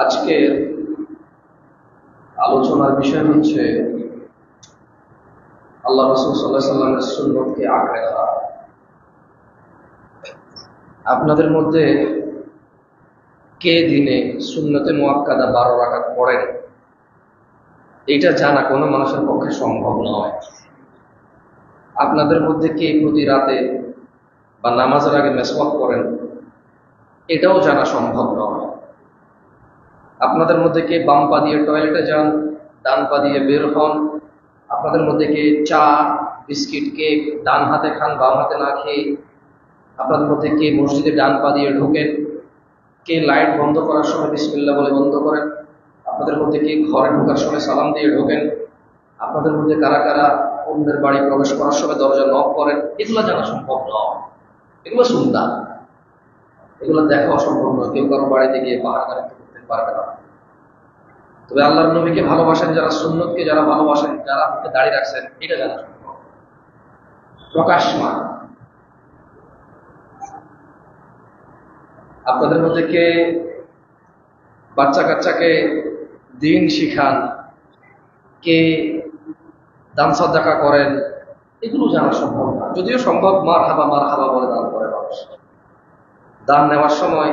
আজকের আলোচনার বিষয় হচ্ছে আল্লাহ রাসূল সাল্লাল্লাহু আলাইহি ওয়াসাল্লামের সুন্নতকে আঁকড়ে ধরা। আপনাদের মধ্যে কে দিনে সুন্নতে মুআক্কাদা 12 রাকাত পড়েন, এটা জানা কোনো মানুষের পক্ষে সম্ভব নয়। আপনাদের মধ্যে কে প্রতি রাতে বা নামাজের আগে মেসওয়াক করেন, এটাও জানা সম্ভব নয়। আপনাদের মধ্যে কে বাম পা দিয়ে টয়লেটে যান, ডান পা দিয়ে বের হন। আপনাদের মধ্যে কে চা বিস্কিট কেক ডান হাতে খান, বাম হাতে না খেয়ে। আপনাদের মধ্যে কে মসজিদে ডান পা দিয়ে ঢোকেন, কে লাইট বন্ধ করার সময় বিসমিল্লাহ বলে বন্ধ করেন। আপনাদের মধ্যে কে ঘরে ঢোকার সময় সালাম দিয়ে ঢোকেন। আপনাদের মধ্যে কারা কারা অন্যের বাড়ি প্রবেশ করার সময় দরজা নক করেন, এগুলো জানা সম্ভব নয়। এগুলো সুন্নাত, এগুলো দেখা অসম্ভব নয়। কেউ কারো বাড়িতে গিয়ে পাহাড় করতে পারবে না। তবে আল্লাহর নবীকে ভালোবাসেন যারা, সুন্নতকে যারা ভালোবাসেন, যারা মুখে দাঁড়িয়ে রাখছেন, এটা জানা সম্ভব প্রকাশমান। আপনাদের মধ্যে কে বাচ্চা কাচ্চাকে দিন শিখান, কে দান সাদাকা করেন, এগুলো জানা সম্ভব না। যদিও সম্ভব, মার হাবা বলে দান করে মানুষ। দান নেওয়ার সময়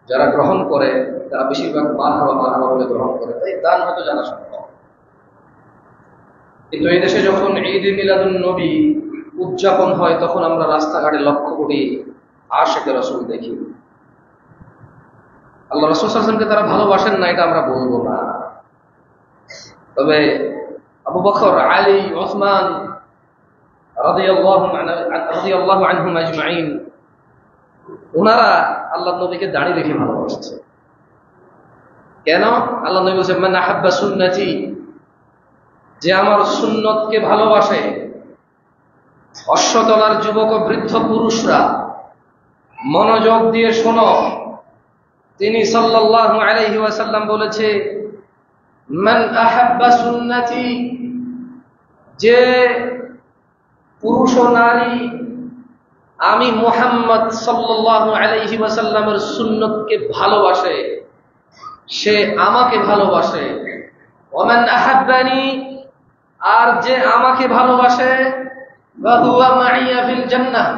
যারা গ্রহণ করে তারা বেশিরভাগ মার হাবা বলে গ্রহণ করে, তাই দান হয়তো জানা সম্ভব। কিন্তু এই দেশে যখন ঈদে মিলাদুন নবী উদযাপন হয়, তখন আমরা রাস্তাঘাটে লক্ষ্য করি আশিকে রাসূল দেখি। আল্লাহ রাসূল সাল্লাল্লাহু আলাইহি ওয়াসাল্লামকে তারা ভালোবাসেন না, এটা আমরা বলবো না। তবে আবু বকর, আলী, ওসমান রাদিয়াল্লাহু আনহুম আজমাইন, ওনারা আল্লাহ নবীকে দাঁড়িয়ে রেখে ভালোবাসছে। কেন? আল্লাহ নবী বলেছেন, মান আহাব্বা সুন্নতি, যে আমার সুন্নতকে ভালোবাসে। অশ্বতলার যুবক ও বৃদ্ধ পুরুষরা মনোযোগ দিয়ে শোনো, তিনি সাল্লাল্লাহু আলাইহি ওয়াসাল্লাম বলেছে, মান আহাব্বা সুন্নতি, যে পুরুষ ও নারী আমি মুহাম্মদ সাল্লাল্লাহু আলাইহি ওয়াসাল্লামের সুন্নতকে ভালোবাসে, সে আমাকে ভালোবাসে। ওমান আহাব্বানি, আর যে আমাকে ভালোবাসে, ফাহুয়া মাইয়া ফিল জান্নাহ,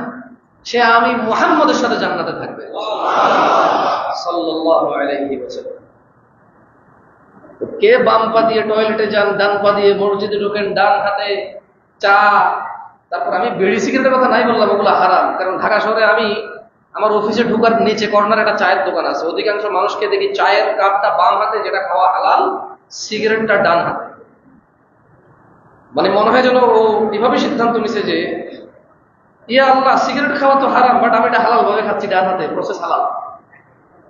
সে আমি মুহাম্মদের সাথে জান্নাতে থাকবে সাল্লাল্লাহু আলাইহি ওয়াসাল্লাম। কে বাম পা দিয়ে টয়লেটে যান, ডান পা দিয়ে মসজিদে ঢোকেন, ডান হাতে চা, তারপর আমি বিড়ি সিগারেটের কথা নাই বললাম, ওগুলো হারাম। কারণ ঢাকা শহরে আমি আমার অফিসে ঢোকার নিচে কর্নার একটা চায়ের দোকান আছে, অধিকাংশ মানুষকে দেখি চায়ের কাপটা বাম হাতে, যেটা খাওয়া হালাল, সিগারেটটা ডান হাতে। মানে মনে হয় যেন ও এভাবে সিদ্ধান্ত নিছে যে ইয়া আল্লাহ, সিগারেট খাওয়া তো হারাম, বাট আমি এটা হালাল ভাবে খাচ্ছি, ডান হাতে, প্রসেস হালাল।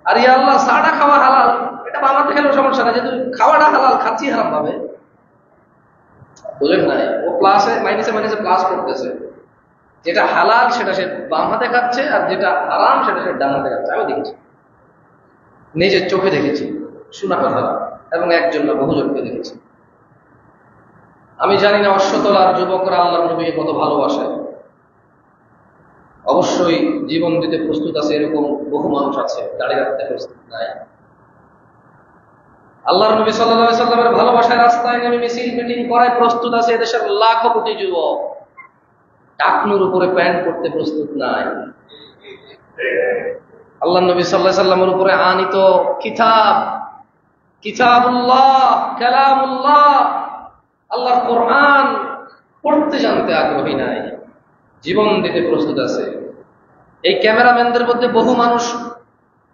আর ইয়া আল্লাহ, চাটা খাওয়া হালাল, এটা বাম হাতে খেলেও সমস্যা না, যেহেতু খাওয়াটা হালাল, খাচ্ছি হারাম ভাবে। বুঝলেন নাই? ও প্লাসে মাইনাসে প্লাস করতেছে। যেটা হালাল সেটা সে বাম হাতে খাচ্ছে, আর যেটা হারাম সেটা সে ডান হাতে খাচ্ছে। আমি দেখেছি, নিজের চোখে দেখেছি, শোনা কথা, এবং একজন না বহুজনকে দেখেছি। আমি জানি না অশ্বতলার যুবকরা আল্লাহর নবীকে কত ভালোবাসে। অবশ্যই জীবন দিতে প্রস্তুত আছে, এরকম বহু মানুষ আছে, দাঁড়িয়ে রাখতে প্রস্তুত নাই। আল্লাহর নবী সাল্লাল্লাহু আলাইহি ওয়াসাল্লামের ভালোবাসায় রাস্তায় নেমে মিছিল মিটিং করায় প্রস্তুত আছে এদেশের লাখো কোটি যুবক। টাকনুর উপরে প্যান্ট পরতে প্রস্তুত নাই। আল্লাহর নবী সাল্লাল্লাহু আলাইহি ওয়াসাল্লামের উপরে আনিত কিতাবুল্লাহ, কালামুল্লাহ, আল্লাহর কোরআন পড়তে জানতে আগ্রহী নাই, জীবন দিতে প্রস্তুত আছে। এই ক্যামেরাম্যানদের মধ্যে বহু মানুষ,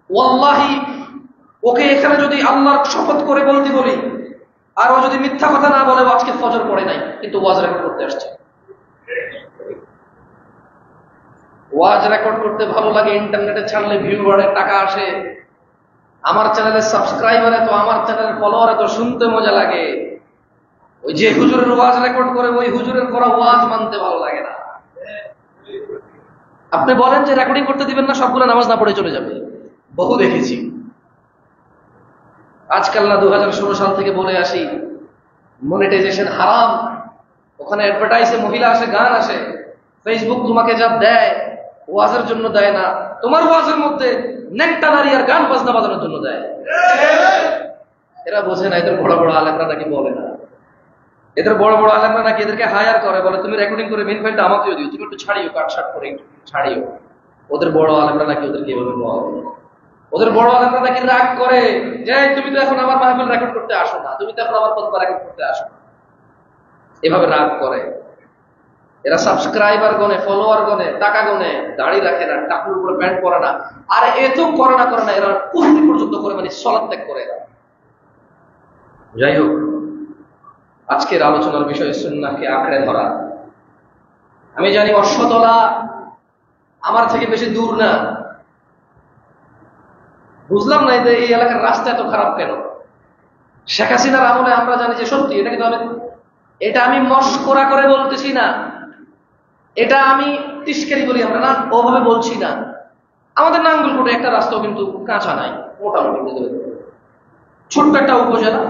ওয়াল্লাহি ওকে এখানে যদি আল্লাহর শপথ করে বলতে বলি, আর ও যদি মিথ্যা কথা না বলে, আজকে ফজর পড়ে নাই, কিন্তু ওয়াজ রেকর্ড করতে আসছে। ওয়াজ রেকর্ড করতে ভালো লাগে, ইন্টারনেটে ছাড়লে ভিউ বাড়ে, টাকা আসে। আমার চ্যানেলের সাবস্ক্রাইবার এত, আমার চ্যানেলের ফলোয়ার এত, শুনতে মজা লাগে। ওই যে হুজুরের ওয়াজ রেকর্ড করে, ওই হুজুরের করা ওয়াজ মানতে ভালো লাগে না। আপনি বলেন যে রেকর্ডিং করতে দিবেন না, সবগুলো নামাজ না পড়ে চলে যাবে। বহু দেখেছি। আজকাল না 2016 সাল থেকে বলে আসি, মনিটাইজেশন হারাম। ওখানে অ্যাডভার্টাইজে মহিলা আসে, গান আসে, ফেসবুক তোমাকে যা দেয়, ওয়াজের জন্য দেয় না, তোমার ওয়াজের মধ্যে ন্যাংটা নারী আর গান বাজনা বাজানোর জন্য দেয়। এরা বোঝে না, এদের বড় বড় আলেমরা নাকি বলে না, এদের বড় বড় আলেমরা নাকি এদেরকে হায়ার করে, বলে তুমি রেকর্ডিং করে মেন ফাইলটা আমাকেও দিও, তুমি একটু ছাড়িও, কাটছাট করে একটু ছাড়িও। ওদের বড় আলেমরা নাকি ওদেরকে এভাবে বলে। ওদের বড় আলেমরা নাকি রাগ করে যে তুমি তো এখন আমার মাহফিল রেকর্ড করতে আসো না, তুমি তো এখন আমার খুতবা রেকর্ড করতে আসো না, এভাবে রাগ করে। এরা সাবস্ক্রাইবার গনে, ফলোয়ার গনে, টাকা গনে, দাড়ি রাখে না, টাকুর উপরে প্যান্ট পরে না, আর এত করে না এরা কুফরি পর্যন্ত করে, মানে সালাত ত্যাগ করে এরা। যাই হোক, আজকের আলোচনার বিষয় সুন্নাহকে আঁকড়ে ধরা। আমি জানি অশ্বতলা আমার থেকে বেশি দূর না, বুঝলাম না যে এই এলাকার রাস্তা এত খারাপ কেন। শেখ হাসিনার আমলে আমরা জানি যে সত্যি, এটা কিন্তু এটা আমি মস্করা করে বলতেছি না, এটা আমি তিস্কারি বলি আমরা না, ওভাবে বলছি না। আমাদের নাঙ্গলকোটে একটা রাস্তাও কিন্তু কাঁচা নাই, মোটামুটি ছোট্ট একটা উপজেলা,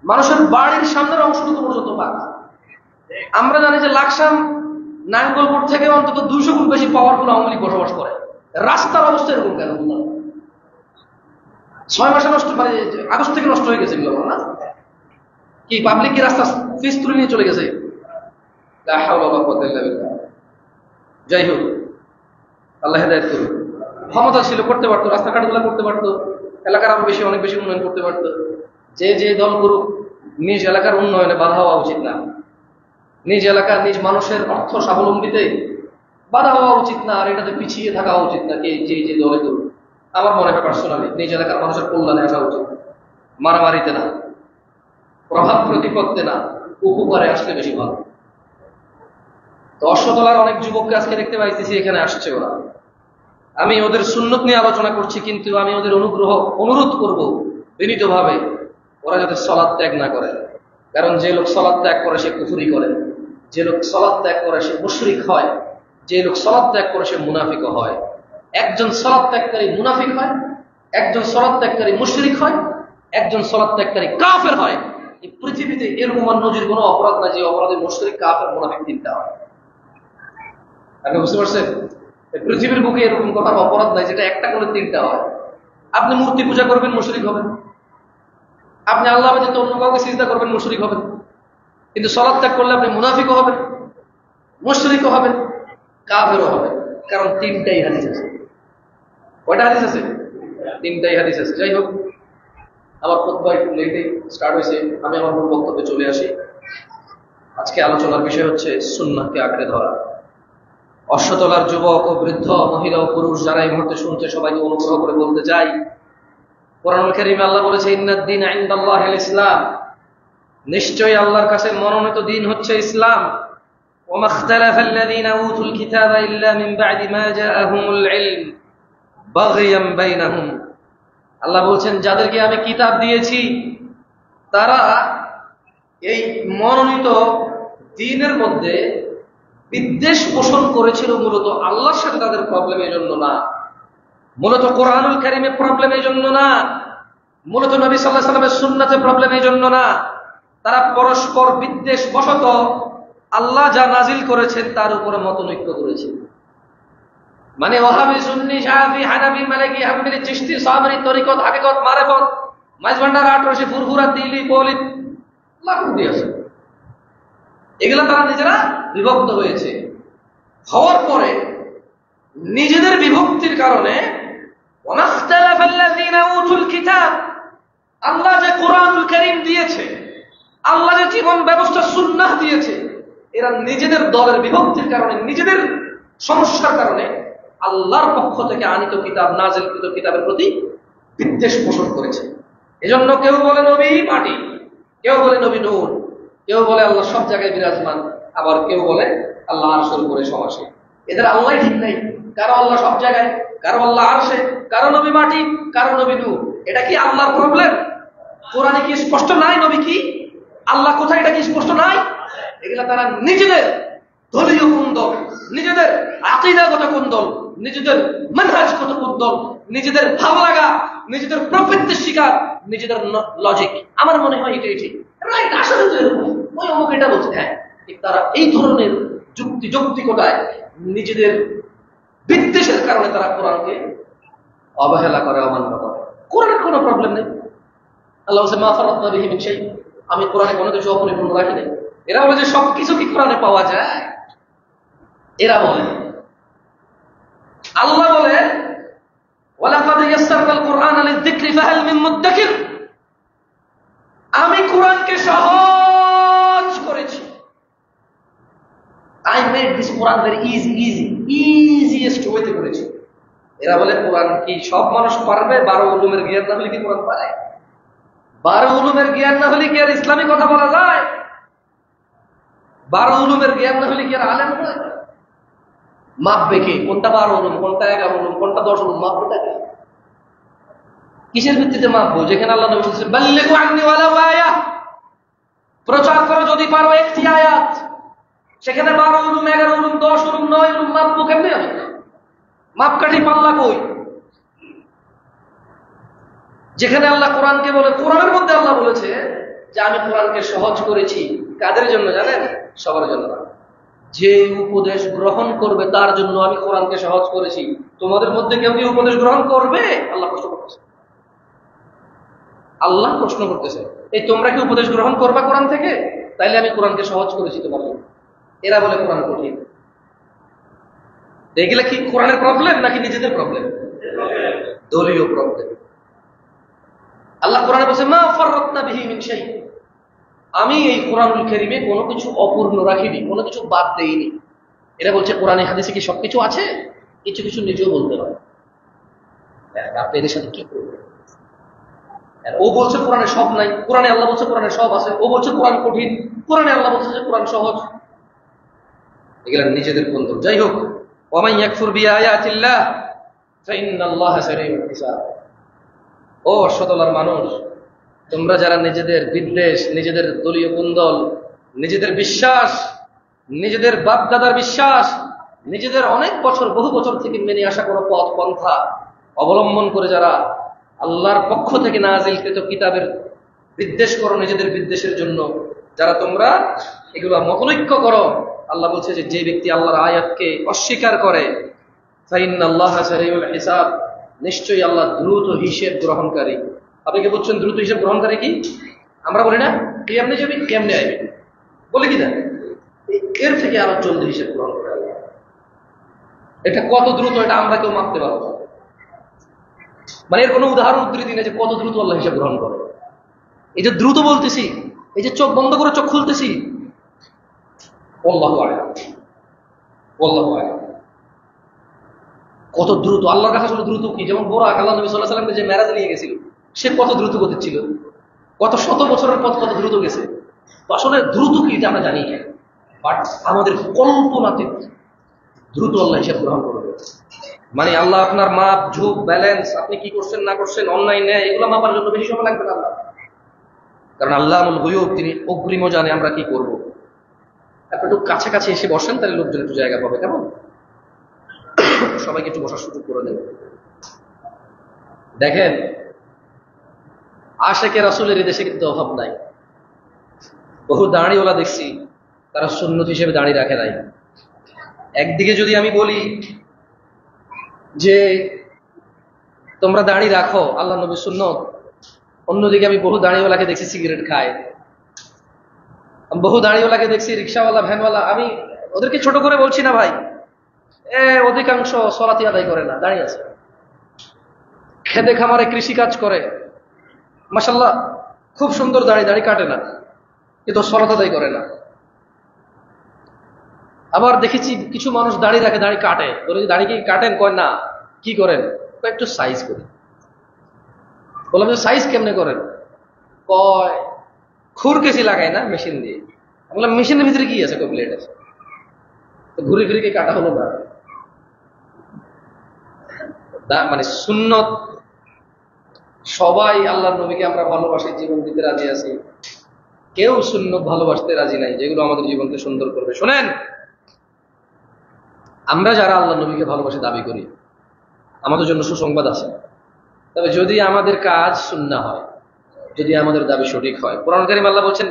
মানুষের বাড়ির সামনের অংশটুকু পর্যন্ত পাকা। আমরা জানি যে লাকসাম নাঙ্গলকোট থেকে অন্তত 200 গুণ বেশি পাওয়ারফুল আওয়ামী লীগ বসবাস করে। রাস্তার অবস্থা এরকম কেন? 6 মাসে নষ্ট, মানে আগস্ট থেকে নষ্ট হয়ে গেছে এগুলো না কি? পাবলিক কি রাস্তা ফিস তুলে নিয়ে চলে গেছে? যাই হোক, আল্লাহ হেদায়েত করুন। ক্ষমতা ছিল, করতে পারতো, রাস্তাঘাটগুলো করতে পারতো, এলাকার আরো বেশি, অনেক বেশি উন্নয়ন করতে পারতো। যে দল করুক, নিজ এলাকার উন্নয়নে বাধা হওয়া উচিত না, নিজ এলাকা নিজ মানুষের অর্থ স্বাবলম্বীতে বাধা হওয়া উচিত না, আর এটাতে পিছিয়ে থাকা উচিত না। যে দলে করুক, আমার মনে হয় পার্সোনালি নিজ এলাকার মানুষের কল্যাণে আসা উচিত, মারামারিতে না, প্রভাব প্রতিপত্তে না, উপকারে আসলে বেশি ভালো। তো অশ্বতলার অনেক যুবককে আজকে দেখতে পাইতেছি এখানে আসছে ওরা। আমি ওদের সুন্নত নিয়ে আলোচনা করছি, কিন্তু আমি ওদের অনুরোধ করব বিনীতভাবে, ওরা যাতে সালাত ত্যাগ না করে। কারণ যে লোক সালাত ত্যাগ করে সে কুফরি করে, যে লোক সালাত ত্যাগ করে সে মুশরিক হয়, যে লোক সালাত ত্যাগ করে সে মুনাফিক হয়। একজন সালাত ত্যাগকারী মুনাফিক হয়, একজন সালাত ত্যাগকারী মুশরিক হয়, একজন সালাত ত্যাগকারী কাফের হয়। এই পৃথিবীতে এরকম নজির কোনো অপরাধ না যে অপরাধে মুশরিক, কাফের, মুনাফিক তিনটা হয়। আপনি বুঝতে পারছেন? পৃথিবীর বুকে এরকম কথা অপরাধ নাই যেটা একটা করে তিনটা হয়। আপনি মূর্তি পূজা করবেন, মুশরিক হবেন। আপনি আল্লাহ ব্যতীত অন্য কাউকে সিজদা করবেন, মুশরিক হবেন। কিন্তু সালাত ত্যাগ করলে আপনি মুনাফিকও হবেন, মুশরিকও হবেন, কাফেরও হবেন। কারণ তিনটাই হাদিস আছে। কয়টা হাদিস আছে? তিনটাই হাদিস আছে। যাই হোক, আমার খুতবা একটু লেটে স্টার্ট হয়েছে, আমি আমার মূল বক্তব্যে চলে আসি। আজকে আলোচনার বিষয় হচ্ছে সুন্নাহকে আঁকড়ে ধরা। অশ্বতলার যুবক ও বৃদ্ধ, মহিলা ও পুরুষ যারা এই মুহূর্তে শুনছে, সবাইকে অনুগ্রহ করে বলতে চাই, কোরআনুল কারীমে আল্লাহ বলেছে, ইন্নাদ-দীনা ইনদাল্লাহিল ইসলাম, নিশ্চয়ই আল্লাহর কাছে মনোনীত দিন হচ্ছে ইসলাম। ওয়া মাখতালাফাল্লাযীনা উতুল কিতাবা ইল্লা মিন বা'দি মা জাআহুমুল ইলম বাগিয়াম বাইনাহুম। আল্লাহ বলছেন, যাদেরকে আমি কিতাব দিয়েছি তারা এই মনোনীত দ্বীনের মধ্যে বিদ্বেষ পোষণ করেছিল, মূলত আল্লাহর সাথে তাদের প্রবলেমের জন্য না, মূলত কোরআনুল কারীমে প্রবলেমের জন্য না, মূলত নবী সাল্লাল্লাহু আলাইহি ওয়াসাল্লামের সুন্নাতে প্রবলেমের জন্য না। তারা পরস্পর বিদ্বেষ বশত আল্লাহ যা নাজিল করেছেন তার উপরে মতনৈক্য করেছে। মানে ওয়াহাবি, সুন্নি, শাফি, হানাফি, মালিকি, হাম্বলি, চিশতি, সাবরি, তরিকত, হাকিকত, মারিফত, মাইজভান্ডার, আটরশি, ফুরফুরা, তিলি, পৌলিদ, লাখো আছে। এগুলা তারা নিজেরা বিভক্ত হয়েছে। হওয়ার পরে নিজেদের বিভক্তির কারণে আল্লাহ যে কোরআনুল কারীম দিয়েছে, আল্লাহ যে জীবন ব্যবস্থা সুন্নাহ দিয়েছে, এরা নিজেদের দলের বিভক্তির কারণে, নিজেদের সমস্যার কারণে আল্লাহর পক্ষ থেকে আনিত কিতাব, নাজিলকৃত কিতাবের প্রতি বিদ্বেষ পোষণ করেছে। এজন্য কেউ বলে নবী মাটি, কেউ বলে নবী নূর, কেউ বলে আল্লাহ সব জায়গায় বিরাজমান, আবার কেউ বলে আল্লাহ আরশের উপরে সমাসীন। এদের আল্লাহ ঠিক নাই, কারো আল্লাহ সব জায়গায়, কারো আল্লাহ আরশে, কারো নবী মাটি, কারো নবী নূর। এটা কি আল্লাহর প্রবলেম? কোরআনে কি স্পষ্ট নাই নবী কি, আল্লাহ কোথায়, এটা কি স্পষ্ট নাই? এগুলা তারা নিজেদের দলীয় কুন্দল, নিজেদের আকীদাগত কুন্দল, নিজেদের মানহাজগত কুন্দল, নিজেদের ভালো লাগা, নিজেদের প্রবৃত্তির শিকার, নিজেদের লজিক। আমার মনে হয় এটাই ঠিক, রাইট, আসলে তো এরকম, ওই অমুক এটা বলছে, হ্যাঁ ঠিক। তারা এই ধরনের যুক্তিকতায় নিজেদের বিদ্বেষের কারণে তারা কোরআনকে অবহেলা করে, অমান্য করে। কোরআনের কোনো প্রবলেম নেই। আল্লাহ বলছে মা ফারাতনা বিহি মিন শাই, আমি কোরআনে কোনো কিছু অপরিপূর্ণ রাখি নাই। এরা বলে যে সবকিছু কি কোরআনে পাওয়া যায়? এরা বলে, আল্লাহ বলে ওয়ালাকাদ ইয়াসসারনাল কুরআনা লিয-যিকরি ফাহাল মিন মুদ্দাকির, আমি কোরআনকে সহজ করেছি। I made this Quran very easiest way তে করেছি। এরা বলে কোরআন কি সব মানুষ পারবে? 12 উলুমের জ্ঞান না হলে কি কোরআন পারে? 12 উলুমের জ্ঞান না হলে কি আর ইসলামী কথা বলা যায়? 12 উলুমের জ্ঞান না হলে কি আর আলেম হয়? মাপবে কে? কোনটা 12 উলুম, কোনটা 11 উলুম, কোনটা 10 উলুম, মাপবে কে? কিসের ভিত্তিতে মাপবো? যেখানে আল্লাহ নবী বলেছেন বাল্লিগু আন্নি ওয়ালাউ আয়া, প্রচার করো যদি পারো একটি আয়াত। সেখানে 12 উলুম, 11 উলুম, 10 উলুম, 9 উলুম মাপবো কেমনে? আমি মাপকাঠি পাল্লা কই? যেখানে আল্লাহ কোরআনকে বলে, কোরআনের মধ্যে আল্লাহ বলেছে যে আমি কোরআনকে সহজ করেছি। কাদের জন্য জানেন? সবার জন্য না। যে উপদেশ গ্রহণ করবে তার জন্য আমি কোরআনকে সহজ করেছি। তোমাদের মধ্যে কেউ কি উপদেশ গ্রহণ করবে? আল্লাহ প্রশ্ন করতেছে। আল্লাহ প্রশ্ন করতেছে, এই তোমরা কি উপদেশ গ্রহণ করবা কোরআন থেকে? তাইলে আমি কোরআনকে সহজ করেছি তোমার জন্য। এরা বলে কোরআন কঠিন। এগুলা কি কোরআনের প্রবলেম নাকি নিজেদের প্রবলেম? দলীয় প্রবলেম। আল্লাহ কোরআনে বলছে মা ফাররাতনা বিহি মিন শাই, আমি এই কোরআনুল কারীমে কোনো কিছু অপূর্ণ রাখিনি, কোনো কিছু বাদ দেইনি। এরা বলছে কোরআনে হাদিসে কি সবকিছু আছে? কিছু কিছু নিজেও বলতে হয়। আপনি এদের সাথে কি করবেন? ও বলছে কোরআনে সব নাই, কোরআনে আল্লাহ বলছে কোরআনে সব আছে। ও বলছে কোরআন কঠিন, কোরআনে আল্লাহ বলছে যে কোরআন সহজ। এগুলা নিজেদের বন্ধু। যাই হোক, ওয়ামান ইয়াকফুর বিআয়াতিল্লাহ ফাইন্নাল্লাহা সারিউল হিসাব। ও অশ্বতলার মানুষ, তোমরা যারা নিজেদের বিদ্বেষ, নিজেদের দলীয় কুন্দল, নিজেদের বিশ্বাস, নিজেদের বাপ দাদার বিশ্বাস, নিজেদের অনেক বছর, বহু বছর থেকে মেনে আসা কোনো পথ পন্থা অবলম্বন করে যারা আল্লাহর পক্ষ থেকে নাজিলকৃত কিতাবের বিদ্বেষ করো, নিজেদের বিদ্বেষের জন্য যারা তোমরা এগুলো মতৈক্য করো, আল্লাহ বলছে যে যে ব্যক্তি আল্লাহর আয়াতকে অস্বীকার করে ফাইন্নাল্লাহা সারিউল হিসাব, নিশ্চয়ই আল্লাহ দ্রুত হিসেব গ্রহণকারী। আপনি কি বলছেন দ্রুত হিসেব গ্রহণকারী কি? আমরা বলি না কেমনে যাবি কেমনে আইবি, বলি কি না? এর থেকে আরো জলদি হিসেব গ্রহণ করে আল্লাহ। এটা কত দ্রুত এটা আমরা কেউ মাপতে পারবো না। মানে এর কোনো উদাহরণ উদ্ধৃতি নেই যে কত দ্রুত আল্লাহ হিসেব গ্রহণ করে। এই যে দ্রুত বলতেছি, এই যে চোখ বন্ধ করে চোখ খুলতেছি, আল্লাহু আ'লাম, আল্লাহু আ'লাম। কত দ্রুত আল্লাহর কাছে আসলে দ্রুত কি? যেমন বোরাক, আল্লাহ নবী সাল্লাল্লাহু আলাইহি ওয়াসাল্লামকে যে মেরাজ নিয়ে গেছিল, সে কত দ্রুত গতি ছিল, কত শত বছরের পথ কত দ্রুত গেছে। তো আসলে দ্রুত কি এটা আমরা জানি, বাট আমাদের কল্পনাতে দ্রুত আল্লাহ হিসাব গ্রহণ করবে। মানে আল্লাহ আপনার মাপ ঝুঁক ব্যালেন্স, আপনি কি করছেন না করছেন, অন্যায় ন্যায়, এগুলো মাপার জন্য বেশি সময় লাগবে না আল্লাহ, কারণ আল্লাহুল গায়ব, তিনি অগ্রিম জানে আমরা কি করবো। আপনি একটু কাছাকাছি এসে বসেন, তাহলে লোকজন একটু জায়গা পাবে। কেমন? সবাইকে একটু বসার সুযোগ করে দেন। দেখেন, আশেকে রাসূলের এই দেশে কিন্তু অভাব নাই। বহু দাঁড়িওয়ালা দেখছি তারা সুন্নত হিসেবে দাঁড়ি রাখে নাই। একদিকে যদি আমি বলি যে তোমরা দাঁড়ি রাখো, আল্লাহ নবীর সুন্নত, অন্যদিকে আমি বহু দাঁড়িওয়ালাকে দেখছি সিগারেট খায়, বহু দাঁড়িওয়ালাকে দেখছি রিক্সাওয়ালা, ভ্যানওয়ালা। আমি ওদেরকে ছোট করে বলছি না ভাই, অধিকাংশ সলাতি আদায় করে না, দাঁড়িয়ে আছে। খেতে খামারে কৃষি কাজ করে, মাশাআল্লাহ খুব সুন্দর দাড়ি, দাড়ি কাটে না, কিন্তু সলাত আদায় করে না। আবার দেখেছি কিছু মানুষ দাড়ি রাখে, দাড়ি কাটে। বলে দাড়ি কি কাটেন? কয় না। কি করেন? একটু সাইজ করি। বললাম যে সাইজ কেমনে করেন? কয় খুরকেসি লাগায় না, মেশিন দিয়ে। বললাম মেশিনের ভিতরে কি আছে? কয় ব্লেড আছে। তো ঘুরে ফিরে কি কাটা হলো না? মানে সুন্নত, সবাই আল্লাহর নবীকে আমরা ভালোবাসি, জীবন দিতে রাজি আছি। কেউ সুন্নত ভালোবাসতে রাজি নাই যেগুলো আমাদের জীবনকে সুন্দর করবে। শোনেন, আমরা যারা আল্লাহ নবীকে ভালোবাসি দাবি করি, আমাদের জন্য সুসংবাদ আছে। তবে যদি আমাদের কাজ সুন্নাহ হয়, যদি আমাদের দাবি সঠিক হয়, কোরআন কারীম আল্লাহ বলছেন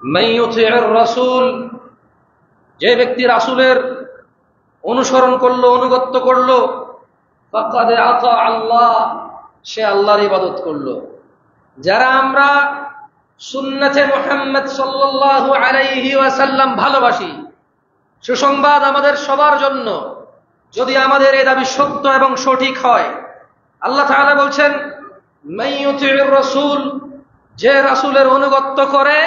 মান ইউতিউর রাসূল, যে ব্যক্তি রাসূলের অনুসরণ করলো, অনুগত্য করলো, ফাকাদ আতা আল্লাহ, সে আল্লাহর ইবাদত করলো। যারা আমরা সুন্নতে মুহাম্মদ সাল্লাল্লাহু আলাইহি ওয়াসাল্লাম ভালোবাসি, সুসংবাদ আমাদের সবার জন্য, যদি আমাদের এই দাবি সত্য এবং সঠিক হয়, আল্লাহ তাআলা বলছেন মান ইউতি'র রাসূল, যে রাসূলের অনুগত্য করে,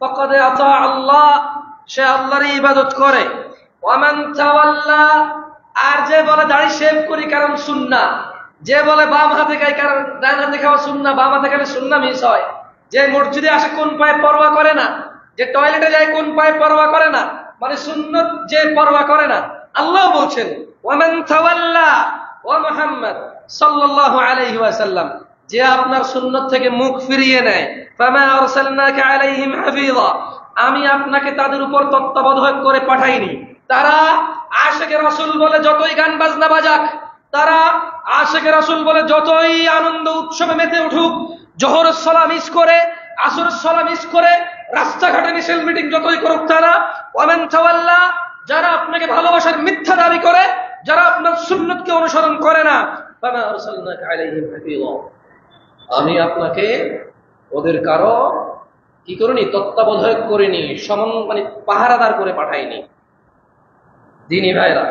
ফাকাদ আতা আল্লাহ, সে আল্লাহর ইবাদত করে। ওয়া মান তাওয়াল্লা, আর যে বলে দাড়ি শেভ করি কারণ সুন্নাহ, যে বলে বাম হাতে খাই কারণ ডান হাতে খাওয়া সুন্নাহ, বাম হাতে খেলে সুন্নাহ মিস হয়, যে মসজিদে আসে কোন পায়ে পরোয়া করে না, যে টয়লেটে যায় কোন পায়ে পরোয়া করে না, মানে সুন্নত যে পরোয়া করে না, আল্লাহ বলছেন ওয়া মান তাওয়াল্লা ওয়া মুহাম্মদ সাল্লাল্লাহু আলাইহি ওয়াসাল্লাম, যে আপনার সুন্নত থেকে মুখ ফিরিয়ে নেয়, ফামা আরসালনাকা আলাইহিম হাফিযা, আমি আপনাকে তাদের উপর তত্ত্বাবধায়ক করে পাঠাইনি। তারা আশিকে রাসূল বলে যতই গান বাজনা বাজাক, তারা আশিকে রাসূল বলে যতই আনন্দ উৎসবে মেতে উঠুক, জোহরের সালাত মিস করে, আসরের সালাত মিস করে, রাস্তাঘাটে মিছিল মিটিং যতই করুক, তারা ওয়া মান তাওয়াল্লা, যারা আপনাকে ভালোবাসার মিথ্যা দাবি করে, যারা আপনার সুন্নতকে অনুসরণ করে না, ফামা আরসালনাকা আলাইহিম হাফিযা, আমি আপনাকে ওদের কারো কি করিনি, তত্ত্বাবধায়ক করিনি, মানে পাহারাদার করে পাঠাইনি। দ্বীনি ভাইরা,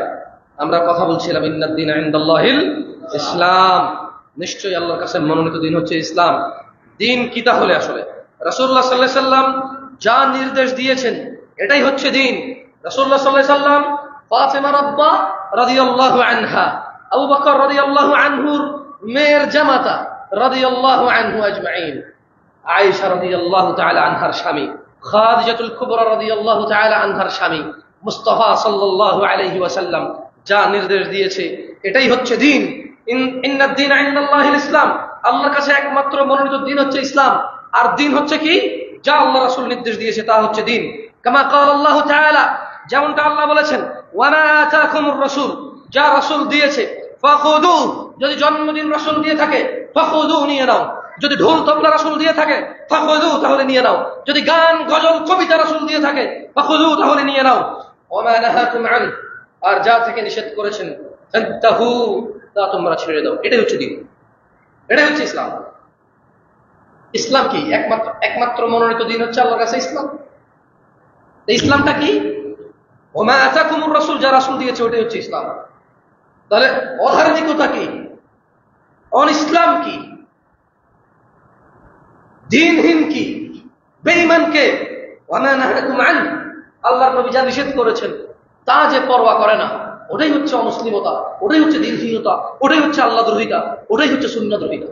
আমরা কথা বলছিলাম ইন্নাদ দীনা ইনদাল্লাহিল ইসলাম, নিশ্চয়ই আল্লাহর কাছে মনোনীত দিন হচ্ছে ইসলাম। দিন কি তাহলে? আসলে রাসূলুল্লাহ সাল্লাল্লাহু আলাইহি সাল্লাম যা নির্দেশ দিয়েছেন এটাই হচ্ছে দিন। রাসূলুল্লাহ সাল্লাল্লাহু আলাইহি সাল্লাম ফাতিমা রাব্বা রাদিয়াল্লাহু আনহা, আবু বকর রাদিয়াল্লাহু আনহুর মেয়ের জামাতা রাদিয়াল্লাহু আনহু আজমাইন, আয়েশা রাদিয়াল্লাহু তাআলা আনহার স্বামী, খাদিজাতুল কুবরা রাদিয়াল্লাহু তাআলা আনহার স্বামী, মুস্তাফা সাল্লাল্লাহু আলাইহি ওয়াসাল্লাম যা নির্দেশ দিয়েছে এটাই হচ্ছে দিন। ইন্নাদ দীনা ইনদাল্লাহিল ইসলাম, আল্লাহর কাছে একমাত্র মনোনীত দিন হচ্ছে ইসলাম। আর দিন হচ্ছে কি? যা আল্লাহ রাসূল নির্দেশ দিয়েছে তা হচ্ছে দিন। কামা ক্বালা আল্লাহু তাআলা, যেমনটা আল্লাহ বলেছেন ওয়া মা আতাকুমুর রাসূল, যা রাসূল দিয়েছে, ফাখুযু, যদি জন্মদিন রাসূল দিয়ে থাকে ফাখুযু, নিয়ে নাও। যদি ঢোল তবলা রাসূল দিয়ে থাকে ফাখুযু, তাহলে নিয়ে নাও। যদি গান গজল কবিতা রাসূল দিয়ে থাকে ফাখুযু, তাহলে নিয়ে নাও। ওয়া মা নাহাকুম আন, আর যা থেকে নিষেধ করেছেন ফান্তাহু, তা তোমরা ছেড়ে দাও। এটাই হচ্ছে দিন, এটাই হচ্ছে ইসলাম। ইসলাম কি? একমাত্র মনোনীত দিন হচ্ছে আল্লাহর কাছে ইসলাম। ইসলামটা কি? ওয়া মা আতাকুমুর রাসূল, যা রাসূল দিয়েছে ওটাই হচ্ছে ইসলাম। তাহলে অধার্মিকতা কি? অন-ইসলাম কি? দিনহীন কি? বেঈমান কে? ওয়া মা নাহাকুম আন, আল্লাহর নবী যা নিষেধ করেছেন তা যে পরোয়া করে না, ওটাই হচ্ছে অমুসলিমতা, ওটাই হচ্ছে দিনহীনতা, ওটাই হচ্ছে আল্লাহ দ্রোহিতা, ওটাই হচ্ছে সুন্নাহ দ্রোহিতা।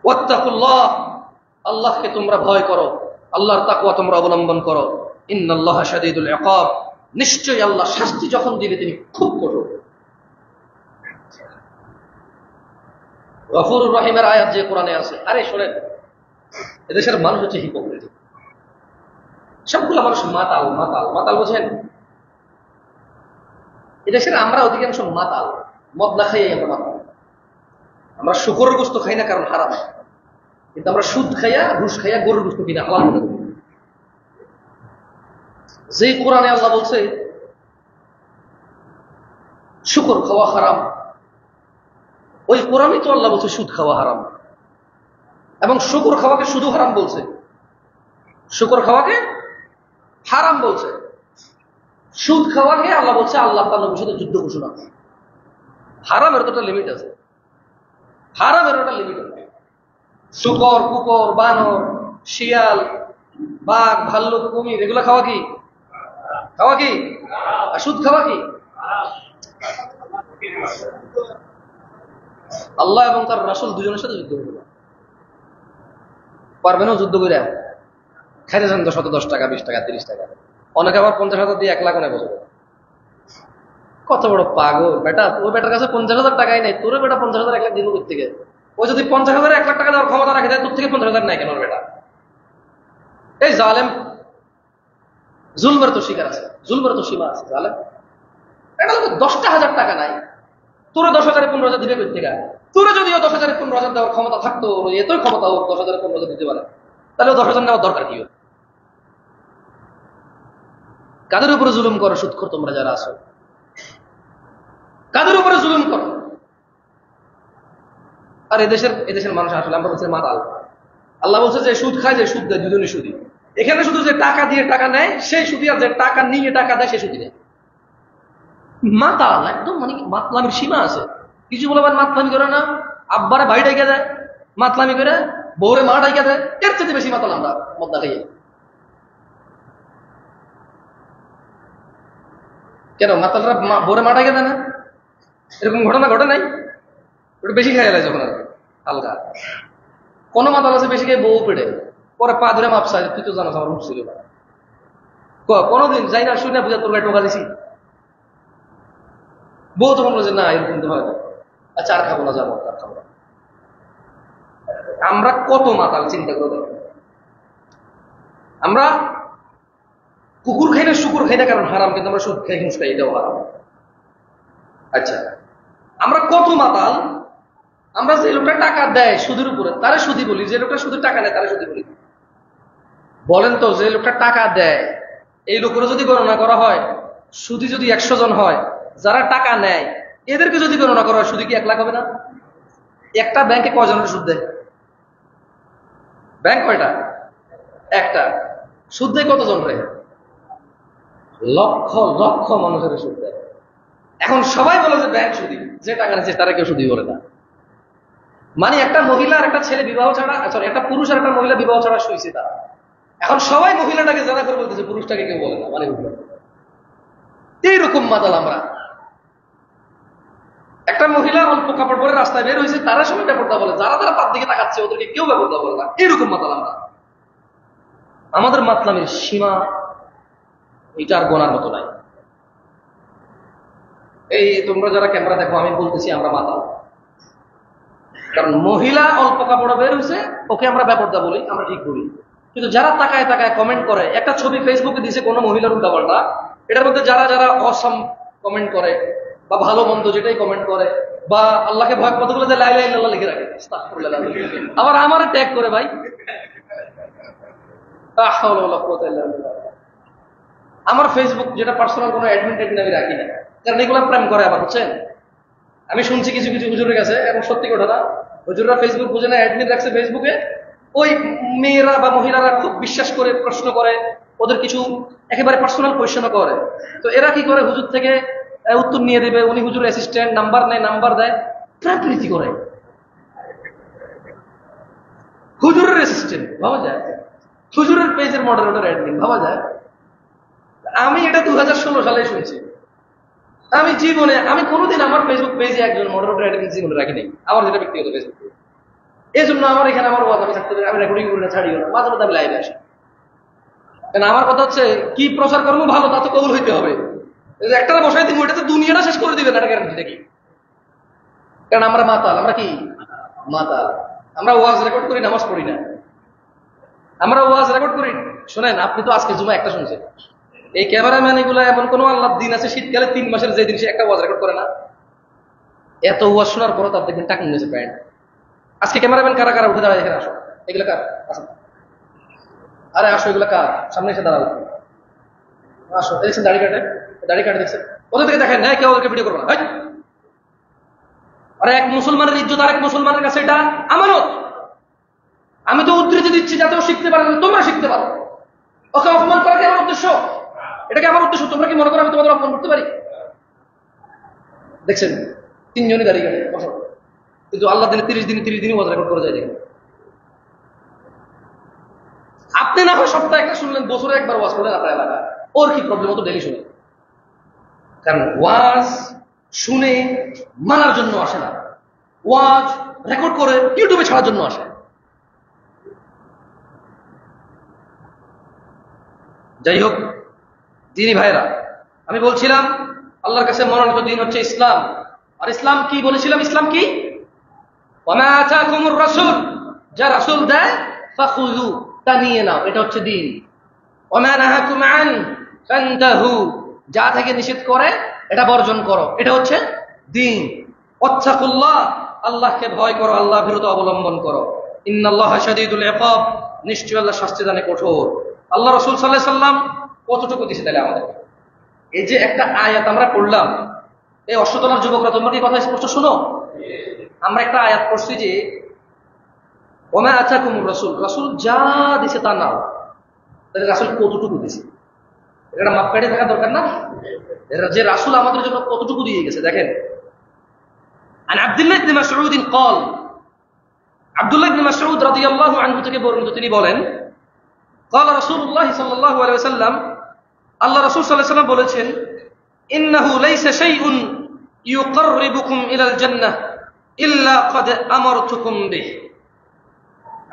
ওয়াত্তাকুল্লাহ, আল্লাহকে তোমরা ভয় করো, আল্লাহর তাকওয়া তোমরা অবলম্বন করো। ইন্নাল্লাহা শাদীদুল ইকাব, নিশ্চয়ই আল্লাহ শাস্তি যখন দিবে তিনি খুব কঠোর। গফুরুর রহিমের আয়াত যে কোরআনে আছে, আরে শোনেন, এদেশের মানুষ হচ্ছে হিপোক্রিট। সবগুলো মানুষ মাতাল মাতাল মাতাল, বোঝেন? এদেশের আমরা অধিকাংশ মাতাল, মদ না খাইয়াই আমরা মাতাল। আমরা শুকরের গোশত খাই না কারণ হারাম, কিন্তু আমরা সুদ খাইয়া, ঘুষ খাইয়া গরুর গোশত কিনা হালাল মনে করি। যে কোরআনে আল্লাহ বলছে শুকর খাওয়া হারাম, ওই কোরআনই তো আল্লাহ বলছে সুদ খাওয়া হারাম। এবং শুকর খাওয়াকে শুধু হারাম বলছে, শুকর খাওয়াকে হারাম বলছে। সুদ খাওয়াকে আল্লাহ বলছে আল্লাহ তার নবীর সাথে যুদ্ধ ঘোষণা। হারামের তো একটা লিমিট আছে, হারামের একটা লিমিট আছে। শুকর, কুকুর, বানর, শিয়াল, বাঘ, ভাল্লুক, কুমির, এগুলো খাওয়া কি? খাওয়া কি? আর সুদ খাওয়া কি? আল্লাহ এবং তার রাসূল দুজনের সাথে যুদ্ধ করবে। পারবেন যুদ্ধ করে খাইতে যান 10 টাকা, 20 টাকা, 30 টাকা, অনেকে আবার 50,000 দিয়ে 1 লাখ অনেক বছর। কত বড় পাগল বেটা! ওই বেটার কাছে 50,000 টাকাই নেই, তোর বেটা 50,000 1 লাখ দিব থেকে? ও যদি 50,000 1 লাখ টাকা দেওয়ার ক্ষমতা রাখে দেয়, তোর থেকে 50,000 নাই কেন বেটা? এই জালেম, জুলমের তো শিকার আছে, জুলমের তো সীমা আছে। জালেম এটা 10,000 টাকা নাই, তোরা 10,000 15,000 দিবে কই থেকে? তোরা যদিও 10,000 15,000 দেওয়ার ক্ষমতা থাকতো, এতই ক্ষমতা হোক 10,000 15,000 দিতে পারে, তাহলে 10,000 নেওয়ার দরকার কি? কাদের উপরে জুলুম করো সুদখোর তোমরা যারা আছো? কাদের উপরে জুলুম করো? আর এদেশের মানুষ আসলে আমরা বলছি মাতাল। আল্লাহ বলছে যে সুদ খায়, যে সুদ দেয়, দুজনই সুদী। এখানে শুধু যে টাকা দিয়ে টাকা নেয় সেই সুদী, আর যে টাকা নিয়ে টাকা দেয় সেই সুদী নেয়। মাতাল একদম, মানে মাতলামির সীমা আছে। কিছু বলে মাতলামি করে না, আব্বারে ভাই ডাইকে দেয়, মাতলামি করে বউরে মা ডাইকে দেয়। এর চেয়ে বেশি মাতাল আমরা মদ্দা খাইয়ে। কেন মাতালরা বউরে মা ডাইকে দেয় না? এরকম ঘটনা ঘটে নাই? ওটা বেশি খাই যায় যখন আর হালকা। কোনো মাতাল আছে বেশি খেয়ে বউ পেটে, পরে পা ধরে মাপসায়, তুই তো জানাস আমার উঠছিল না। কোনোদিন যাই না শুনে বুঝা তোর গায়ে টোকা দিছি। বউ তখন বলছে না এরকম তো হয়, আচ্ছা আর খাবো না, যাবো আর খাবো না। আমরা কত মাতাল চিন্তা করে দেখো। আমরা কুকুর খাই না, শুকুর খাই না, কারণ হারাম, কিন্তু আমরা সুদ খাই, ঘুষ খাই, এটাও হারাম। আচ্ছা আমরা কত মাতাল, আমরা যে লোকটা টাকা দেয় সুদের উপরে তারা সুদি বলি, যে লোকটা সুদের টাকা নেয় তারা সুদি বলি। বলেন তো, যে লোকটা টাকা দেয় এই লোকের যদি গণনা করা হয়, সুদি যদি 100 জন হয়, যারা টাকা নেয় এদেরকে যদি গণনা করা হয়, সুদি কি 1 লাখ হবে না? একটা ব্যাংকে কয়জনের সুদ দেয়? ব্যাংক কয়টা? একটা। সুদ দেয় কতজন রে? লক্ষ লক্ষ মানুষের সুদ দেয়। এখন সবাই বলে যে ব্যাংক সুদি, যে টাকা নিচ্ছে তারা কেউ সুদি বলে না। মানে একটা মহিলা আর একটা ছেলে বিবাহ ছাড়া, সরি একটা পুরুষ আর একটা মহিলা বিবাহ ছাড়া শুয়েছে তারা, এখন সবাই মহিলাটাকে জানা করে বলতেছে, পুরুষটাকে কেউ বলে না। মানে এইরকম মাতাল আমরা। একটা মহিলা অল্প কাপড় পরে রাস্তায় বের হয়েছে, তারা সবাই ব্যাপারটা বলে, যারা তারা তার দিকে তাকাচ্ছে ওদেরকে কেউ ব্যাপারটা বলে না। এইরকম মাতাল আমরা। আমাদের মাতলামের সীমা এটা আর গোনার মতো নাই। এই তোমরা যারা ক্যামেরা দেখো, আমি বলতেছি আমরা মাতাল, কারণ মহিলা অল্প কাপড় বের হয়েছে ওকে আমরা ব্যাপারটা বলি, আমরা ঠিক বলি। কিন্তু যারা তাকায় তাকায় কমেন্ট করে, একটা ছবি ফেসবুকে দিছে কোনো মহিলার উল্টাপাল্টা, এটার মধ্যে যারা যারা অসম কমেন্ট করে বা ভালো মন্দ যেটাই কমেন্ট করে, বা আল্লাহকে ভয় কতগুলো যে লা ইলাহা ইল্লাল্লাহ লিখে রাখে, আস্তাগফিরুল্লাহ, আবার আমার ট্যাগ করে ভাই, আমার ফেসবুক যেটা পার্সোনাল কোনো অ্যাডমিন ট্যাডমিন আমি রাখি না, কারণ এগুলো প্রেম করে আবার, বুঝছেন? আমি শুনছি কিছু কিছু হুজুরের কাছে, এবং সত্যি ঘটনা, হুজুররা ফেসবুক বুঝে না, অ্যাডমিন রাখছে ফেসবুকে, ওই মেয়েরা বা মহিলারা খুব বিশ্বাস করে প্রশ্ন করে, ওদের কিছু একেবারে পার্সোনাল কোয়েশ্চেনও করে। তো এরা কি করে, হুজুর থেকে উত্তর নিয়ে দেবে, উনি হুজুরের অ্যাসিস্ট্যান্ট, নাম্বার নেয়, নাম্বার দেয়, প্রাকৃতি করে। হুজুরের অ্যাসিস্ট্যান্ট ভাবা যায়, হুজুরের পেজের মডারেটর অ্যাডমিন ভাবা যায়। আমি এটা 2016 সালে শুনছি। আমি জীবনে আমি কোনোদিন আমার ফেসবুক পেজে একজন মডারেটর অ্যাডমিন জীবনে রাখি নাই, আমার যেটা ব্যক্তিগত ফেসবুক। এই জন্য আমার এখানে আমার ওয়াজ আমি থাকতে পারি, আমি রেকর্ডিং করে ছাড়িও না, মাঝে মাঝে আমি লাইভে আসি। কারণ আমার কথা হচ্ছে কি প্রচার করবো ভালো, তা তো কবুল হইতে হবে। একটা বসাই দিব, এটা তো দুনিয়াটা শেষ করে দিবে না, এটা গ্যারান্টি নাকি? কারণ আমরা মাতাল, আমরা কি মাতাল, আমরা ওয়াজ রেকর্ড করি, নামাজ পড়ি না। আমরা ওয়াজ রেকর্ড করি, শোনেন, আপনি তো আজকে জুমা একটা শুনছেন, এই ক্যামেরাম্যান এগুলো এমন কোন আল্লাহ দিন আছে শীতকালে 3 মাসের যে দিন সে একটা ওয়াজ রেকর্ড করে না? এত ওয়াজ শোনার পরও তার দেখবেন টাকা নিয়েছে প্যান্ট। আজকে ক্যামেরাম্যান কারা কারা উঠে দাঁড়ায় এখানে আসো, এগুলো কার? আরে আসো, এগুলো কার? সামনে এসে দাঁড়াও, আসো। দেখছেন দাড়ি কাটে, দাড়ি কাটে দেখছেন, ওদের থেকে দেখেন, হ্যাঁ কেউ ওদেরকে ভিডিও করবো না। আরে এক মুসলমানের ইজ্জত আর এক মুসলমানের কাছে এটা আমানত। আমি তো উদ্ধৃতি দিচ্ছি যাতে ও শিখতে পারে, তোমরা শিখতে পারো। ওকে অপমান করা কি আমার উদ্দেশ্য? এটা কি আমার উদ্দেশ্য? তোমরা কি মনে করো আমি তোমাদের অপমান করতে পারি? দেখছেন 3 জনই দাঁড়িয়ে গেলে বসো, কিন্তু আল্লাহ দিনে 30 দিনই ওয়াজ রেকর্ড করে যায়। দেখেন, আপনি না হয় সপ্তাহে একটা শুনলেন, বছরে একবার ওয়াজ করেন আপনার এলাকায়, ওর কি প্রবলেম? ও তো ডেলি শুনে। কারণ ওয়াজ শুনে মানার জন্য আসে না, ওয়াজ রেকর্ড করে ইউটিউবে ছাড়ার জন্য আসে। যাই হোক দিনী ভাইরা, আমি বলছিলাম আল্লাহর কাছে মনোনীত দিন হচ্ছে ইসলাম। আর ইসলাম কি বলেছিলাম? ইসলাম কি? ওয়ামা আতাকুমুর রাসূল, যা রাসূল দেয় ফাখুযু, তা নিয়ে নাও, এটা হচ্ছে দিন। ওয়ামা নাহাকুম আন ফান্তাহু, যা থেকে নিষেধ করে এটা বর্জন করো, এটা হচ্ছে দিন। ওয়াত্তাকুল্লাহ, আল্লাহকে ভয় করো, আল্লাহ বিরত অবলম্বন করো। ইন্নাল্লাহা শাদীদুল ইকাব, নিশ্চয় আল্লাহ শাস্তি দানে কঠোর। আল্লাহ রাসূল সাল্লাল্লাহু আলাইহি সাল্লাম কতটুকু দিছে তাহলে আমাদের? এই যে একটা আয়াত আমরা পড়লাম, এই অষ্টতলার যুবকরা তোমরা কি কথা স্পষ্ট শোনো? আমরা একটা আয়াত পড়ছি যে ওমা আতাকুমুর রাসূল, রাসূল যা দিছে তা নাও। তাহলে রাসূল কতটুকু দিছে? এটা মাপকাঠি থাকা দরকার না? যে রাসূল আমাদের জন্য কতটুকু দিয়ে গেছে দেখেন। আন আব্দুল্লাহ ইবনে মাসউদ قال, আব্দুল্লাহ ইবনে মাসউদ রাদিয়াল্লাহু আনহু থেকে বর্ণিত, তিনি বলেন قال রাসূলুল্লাহ সাল্লাল্লাহু আলাইহি ওয়াসাল্লাম, আল্লাহ রাসূল সাল্লাল্লাহু আলাইহি ওয়াসাল্লাম বলেছেন, ইন্নাহু লাইসা শাইউন ইউকাররিবুকুম ইলাল জান্নাহ ইল্লা ক্বাদ আমারতুকুম বিহি।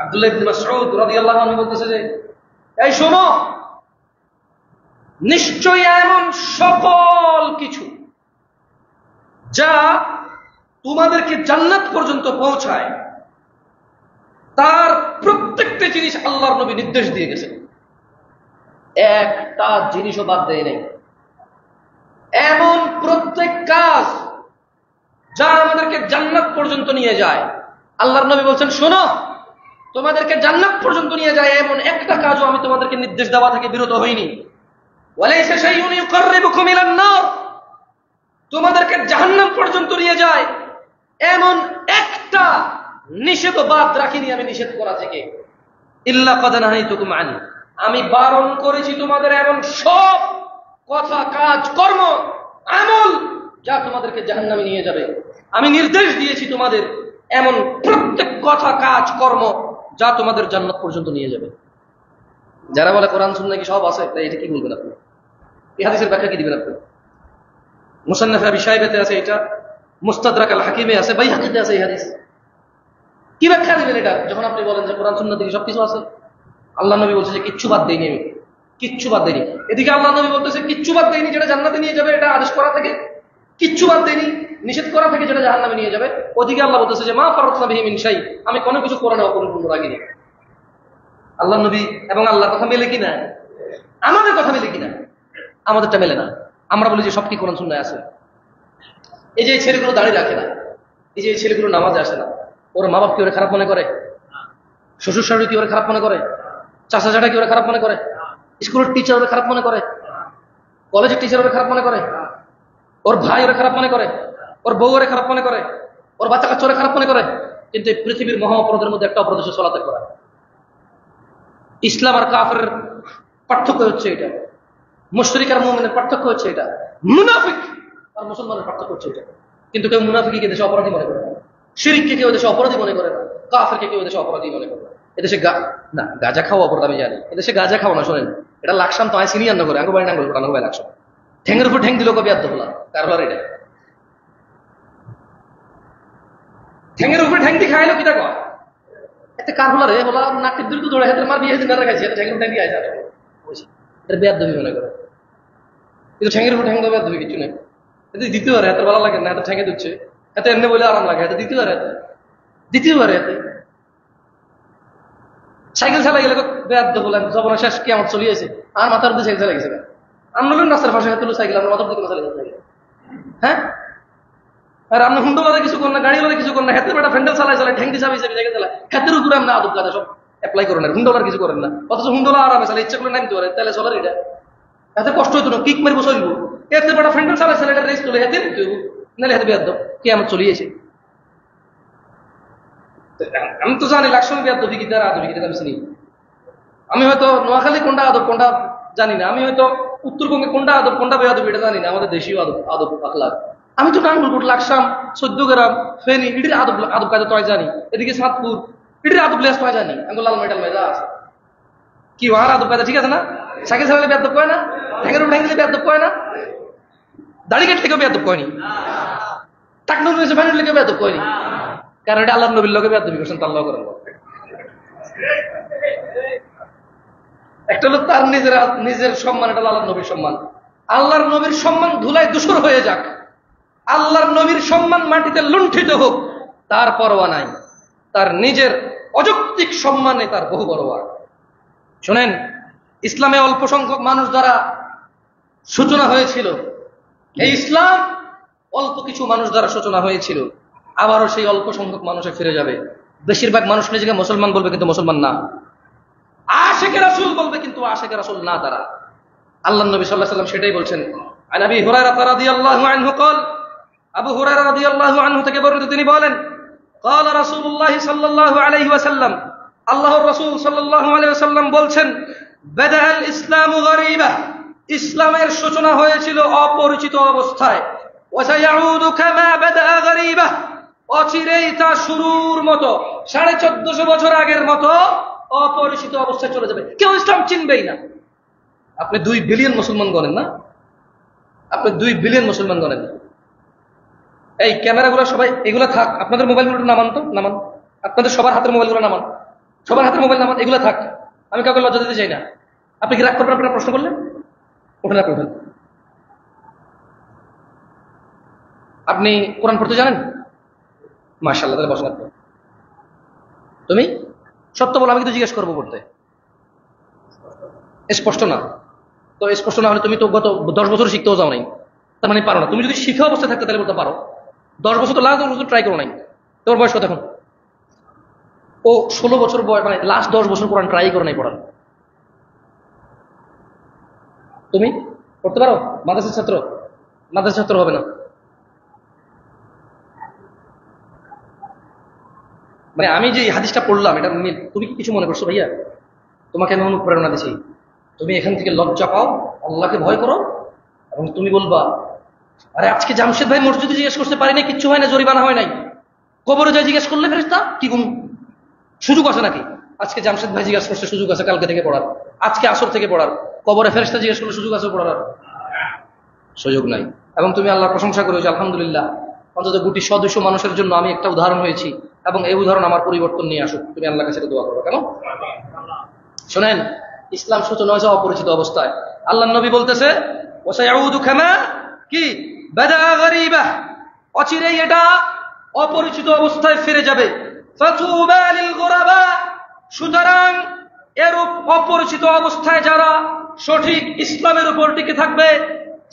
আব্দুল্লাহ ইবনে মাসউদ রাদিয়াল্লাহু আনহু বলতেছে যে এই শোনো, নিশ্চয়ই এমন সকল কিছু যা তোমাদেরকে জান্নাত পর্যন্ত পৌঁছায়, তার প্রত্যেকটা জিনিস আল্লাহর নবী নির্দেশ দিয়ে গেছেন, একটা জিনিসও বাদ দেয় নাই। এমন প্রত্যেক কাজ যা আমাদেরকে জান্নাত পর্যন্ত নিয়ে যায়, আল্লাহর নবী বলছেন শোনো, তোমাদেরকে জান্নাত পর্যন্ত নিয়ে যায় এমন একটা কাজও আমি তোমাদেরকে নির্দেশ দেওয়া থেকে বিরত হইনি। ওয়ালাইসা শাইউন ইউকাররিবুকুম ইলান নার, তোমাদেরকে জাহান্নাম পর্যন্ত নিয়ে যায় এমন একটা নিষেধ বাদ রাখিনি আমি নিষেধ করা থেকে। ইল্লা ক্বাদ নাহাইতুকুম আনহু, আমি বারণ করেছি তোমাদের এমন সব কথা, কাজ, কর্ম, আমল যা তোমাদেরকে জাহান্নামে নিয়ে যাবে। আমি নির্দেশ দিয়েছি তোমাদের এমন প্রত্যেক কথা, কাজ, কর্ম যা তোমাদের জান্নাত পর্যন্ত নিয়ে যাবে। যারা বলে কোরআন সুন্নাহ কি সব আছে, তাই এটা কি বলবেন আপনি? এই হাদিসের ব্যাখ্যা কি দিবেন আপনি? মুসান্নাফে আবি শাইবাতে আছে এটা, মুস্তাদরাক আল হাকিমে আছে, বাইহাকিতে আছে এই হাদিস। কি ব্যাখ্যা দিবেন এটা যখন আপনি বলেন যে কোরআন সুন্নাহ থেকে সবকিছু আছে? আল্লাহ নবী বলছে যে কিচ্ছু বাদ দেয়নি, আমি কিচ্ছু বাদ দেয়নি। এদিকে আল্লাহ নবী বলতেছে কিচ্ছু বাদ দেয়নি যেটা জান্নাতে নিয়ে যাবে, এটা আদেশ করা থেকে। কিচ্ছু বাদ দেয়নি নিষেধ করা থেকে যেটা জাহান্নামে নিয়ে যাবে। ওদিকে আল্লাহ বলতেছে যে মা ফারাতনা বিহি মিন শাই, আমি কোনো কিছু কোরআনে অপরিপূর্ণ রাখিনি। আল্লাহ নবী এবং আল্লাহর কথা মেলে কিনা? আমাদের কথা মেলে কিনা? আমাদেরটা মেলে না। আমরা বলি যে সব কি কোরআন সুন্নাহয় আছে। এই যে এই ছেলেগুলো দাঁড়িয়ে রাখে না, এই যে এই ছেলেগুলো নামাজে আসে না, ওর মা বাপ কি ওরা খারাপ মনে করে? শ্বশুর শাশুড়ি কি ওরা খারাপ মনে করে? চাচা চাচা কি ওরা খারাপ মনে করে? স্কুলের টিচার ওরা খারাপ মনে করে? কলেজের টিচার ওরা খারাপ মনে করে? ওর ভাই ওরা খারাপ মনে করে? ওর বউ ওরা খারাপ মনে করে? ওর বাচ্চা কাচ্চা ওরা খারাপ মনে করে? কিন্তু এই পৃথিবীর মহা অপরাধের মধ্যে একটা অপরাধ হচ্ছে সালাত করা। ইসলাম আর কাফেরের পার্থক্য হচ্ছে এটা, মুশরিক আর মুমিনের পার্থক্য হচ্ছে এটা, মুনাফিক আর মুসলমানের পার্থক্য হচ্ছে এটা। কিন্তু কেউ মুনাফিককে দেশে অপরাধী মনে করে না, শিরককে কেউ দেশে অপরাধী মনে করে না, কাফেরকে কেউ দেশে অপরাধী মনে করে না। এদেশে না গাঁজা খাওয়া অপরাধ আমি জানি, এদেশে গাঁজা খাওয়া না, শোনেন এটা লাকসাম তো সিনিয়র না করে আঙ্গু বাড়ি নাঙ্গল আঙ্গু বাড়ি লাকসাম, ঠ্যাংের উপর ঠ্যাং দিল কবি আত্ম হলাম কারবার। এটা ঠ্যাংের উপরে ঠ্যাং দিয়ে খাইলো কিটা কয় এতে কার হলা রে বলা নাকের দূর দৌড়ে হাতের মার বিয়ে দিন রাখাইছে, এটা ঠ্যাংের ঠ্যাং দিয়ে আইসা এটা বেয়াদবি মনে করে। কিন্তু ঠ্যাংের উপর ঠ্যাং দেওয়া বেয়াদবি কিছু নেই। এতে দ্বিতীয়বার এত ভালো লাগে না, এত ঠ্যাঙে দিচ্ছে, এত এমনি বলে আরাম লাগে, এত দ্বিতীয়বার এতে সাইকেল চালাই গেলে বেয়াদ্দ বলেন জবনা শেষ কি আমার চলিয়েছে আর মাথার মধ্যে সাইকেল চালাই গেছে না, আমরা রাস্তার পাশে হাতে সাইকেল আমরা মাথার দিকে চালাই গেছে। হ্যাঁ, আর আমরা হুন্ডোলারে কিছু করেন না, গাড়িওয়ালা কিছু করেন না, হাতের বেটা ফ্যান্ডেল চালাই চালাই ঠ্যাংটি চাবি চাবি সাইকেল চালাই, হাতের উপরে আমরা আদব কাজে সব অ্যাপ্লাই করেন না, হুন্ডোলার কিছু করেন না। অথচ হুন্ডোলা আরামে চালাই, ইচ্ছা করে নামতে পারে, তাহলে চলার এটা এত কষ্ট হইতো না, কিক মারবো চলবো, এতে বেটা ফ্যান্ডেল চালাই চালাই রেস তুলে হাতে দিতে হইব, নাহলে হাতে বেয়াদ্দ কি আমার চলিয়েছে। আমি তো জানি লাকসামে বেয়াদ্দবি কি তার আদবি কি আমি চিনি। আমি হয়তো নোয়াখালী কোনটা আদব কোনটা জানি না, আমি হয়তো উত্তরবঙ্গে কোনটা আদব কোনটা বেয়াদব এটা জানি না, আমাদের দেশীয় আদব আদব আখলাক। আমি তো নাঙ্গলকোট, লাকসাম, 14 গ্রাম, ফেনী এটির আদব আদব কাজে তো জানি, এদিকে সাতপুর এটির আদব লেস তো জানি, আঙ্গুল লাল মেটাল মেজা আছে কি আর আদব কাজে ঠিক আছে না। সাইকেল চালালে বেয়াদব কয় না, ঠ্যাঙের উপর ঠ্যাং দিলে বেয়াদব কয় না, দাড়ি কাটলে কেউ বেয়াদব কয়নি, টাকনুর রয়েছে ফ্যানের লেগে বেয়াদব কয়নি, কারণ এটা আল্লাহ নবীর লোকে বেয়াদবি করছেন, তার লোক করেন। একটা লোক তার নিজের সম্মান, এটা আল্লাহর নবীর সম্মান। আল্লাহর নবীর সম্মান ধুলায় ধূসর হয়ে যাক, আল্লাহর নবীর সম্মান মাটিতে লুণ্ঠিত হোক, তার পরোয়া নাই। তার নিজের অযৌক্তিক সম্মানে তার বহু পরোয়া। শোনেন, ইসলামে অল্প সংখ্যক মানুষ দ্বারা সূচনা হয়েছিল, এই ইসলাম অল্প কিছু মানুষ দ্বারা সূচনা হয়েছিল, আবারও সেই অল্প সংখ্যক মানুষে ফিরে যাবে। বেশিরভাগ মানুষ নিজেকে মুসলমান বলবে কিন্তু মুসলমান না, আশিকে রাসূল বলবে কিন্তু আশিকে রাসূল না তারা। আল্লাহ নবী সাল্লাল্লাহু আলাইহি ওয়াসাল্লাম সেটাই বলছেন। আন আবি হুরায়রা রাদিয়াল্লাহু আনহু قال, আবু হুরায়রা রাদিয়াল্লাহু আনহু থেকে বর্ণিত তিনি বলেন, قال রাসূলুল্লাহ সাল্লাল্লাহু আলাইহি ওয়াসাল্লাম, আল্লাহর রাসূল সাল্লাল্লাহু আলাইহি ওয়াসাল্লাম বলছেন, বাদাআল ইসলামু গরীবা, ইসলামের সূচনা হয়েছিল অপরিচিত অবস্থায়, ওয়া সায়াউদু কামা বাদাআ গরীবা, অচিরেই তা শুরুর মতো 1450 বছর আগের মতো অপরিচিত অবস্থায় চলে যাবে, কেউ ইসলাম চিনবেই না। আপনি 2 বিলিয়ন মুসলমান গণেন না, আপনি 2 বিলিয়ন মুসলমান গণেন না। এই ক্যামেরাগুলো সবাই এগুলো থাক, আপনাদের মোবাইলগুলো নামান তো, নামান, আপনাদের সবার হাতের মোবাইলগুলো নামান, সবার হাতের মোবাইল নামান, এগুলো থাক, আমি কাউকে লজ্জা দিতে চাই না। আপনি কি রাগ করবেন আপনারা প্রশ্ন করলেন? ওঠেন, আপনি ওঠেন। আপনি কোরআন পড়তে জানেন? মাশাআল্লাহ, তাহলে বসেন। তুমি সত্য বলো, আমি কিন্তু জিজ্ঞেস করবো পড়তে। স্পষ্ট না তো, স্পষ্ট না হলে তুমি তো গত 10 বছর শিখতেও যাও নাই, তার মানে পারো না। তুমি যদি শিখা অবস্থায় থাকতে তাহলে বলতে পারো। 10 বছর তো লাস্ট 10 বছর ট্রাই করো নাই। তোমার বয়স কত এখন? ও 16 বছর বয়স, মানে লাস্ট 10 বছর কোরআন ট্রাই করো নাই পড়ার। তুমি পড়তে পারো? মাদ্রাসার ছাত্র? মাদ্রাসার ছাত্র হবে না। মানে আমি যে হাদিসটা পড়লাম, এটা তুমি কি কিছু মনে করছো ভাইয়া? তোমাকে আমি অনুপ্রেরণা দিচ্ছি, তুমি এখান থেকে লজ্জা পাও, আল্লাহকে ভয় করো, এবং তুমি বলবা, আরে আজকে জামশেদ ভাই মসজিদে জিজ্ঞেস করতে পারি না, কিচ্ছু হয় না, জরিমানা হয় নাই, কবরে যাই জিজ্ঞেস করলে ফেরেশতা কি কোন সুযোগ আছে নাকি? আজকে জামশেদ ভাই জিজ্ঞেস করছে, সুযোগ আছে কালকে থেকে পড়ার, আজকে আসর থেকে পড়ার। কবরে ফেরেশতা জিজ্ঞেস করলে সুযোগ আছে পড়ার? সুযোগ নাই। এবং তুমি আল্লাহর প্রশংসা করেছো, আলহামদুলিল্লাহ, অন্তত 200 মানুষের জন্য আমি একটা উদাহরণ হয়েছি, এবং এই উদাহরণ আমার পরিবর্তন নিয়ে আসুক। তুমি আল্লাহর কাছে দোয়া করো। কেন? শোনেন, ইসলাম সূচনা হয়েছে অপরিচিত অবস্থায়। আল্লাহ নবী বলতেছে, ওয়াসায়াউদু কামা কি বাদাআ গরীবা, অচিরেই এটা অপরিচিত অবস্থায় ফিরে যাবে। ফাতুবা লিল গুরাবা, সুতরাং এরূপ অপরিচিত অবস্থায় যারা সঠিক ইসলামের উপর টিকে থাকবে,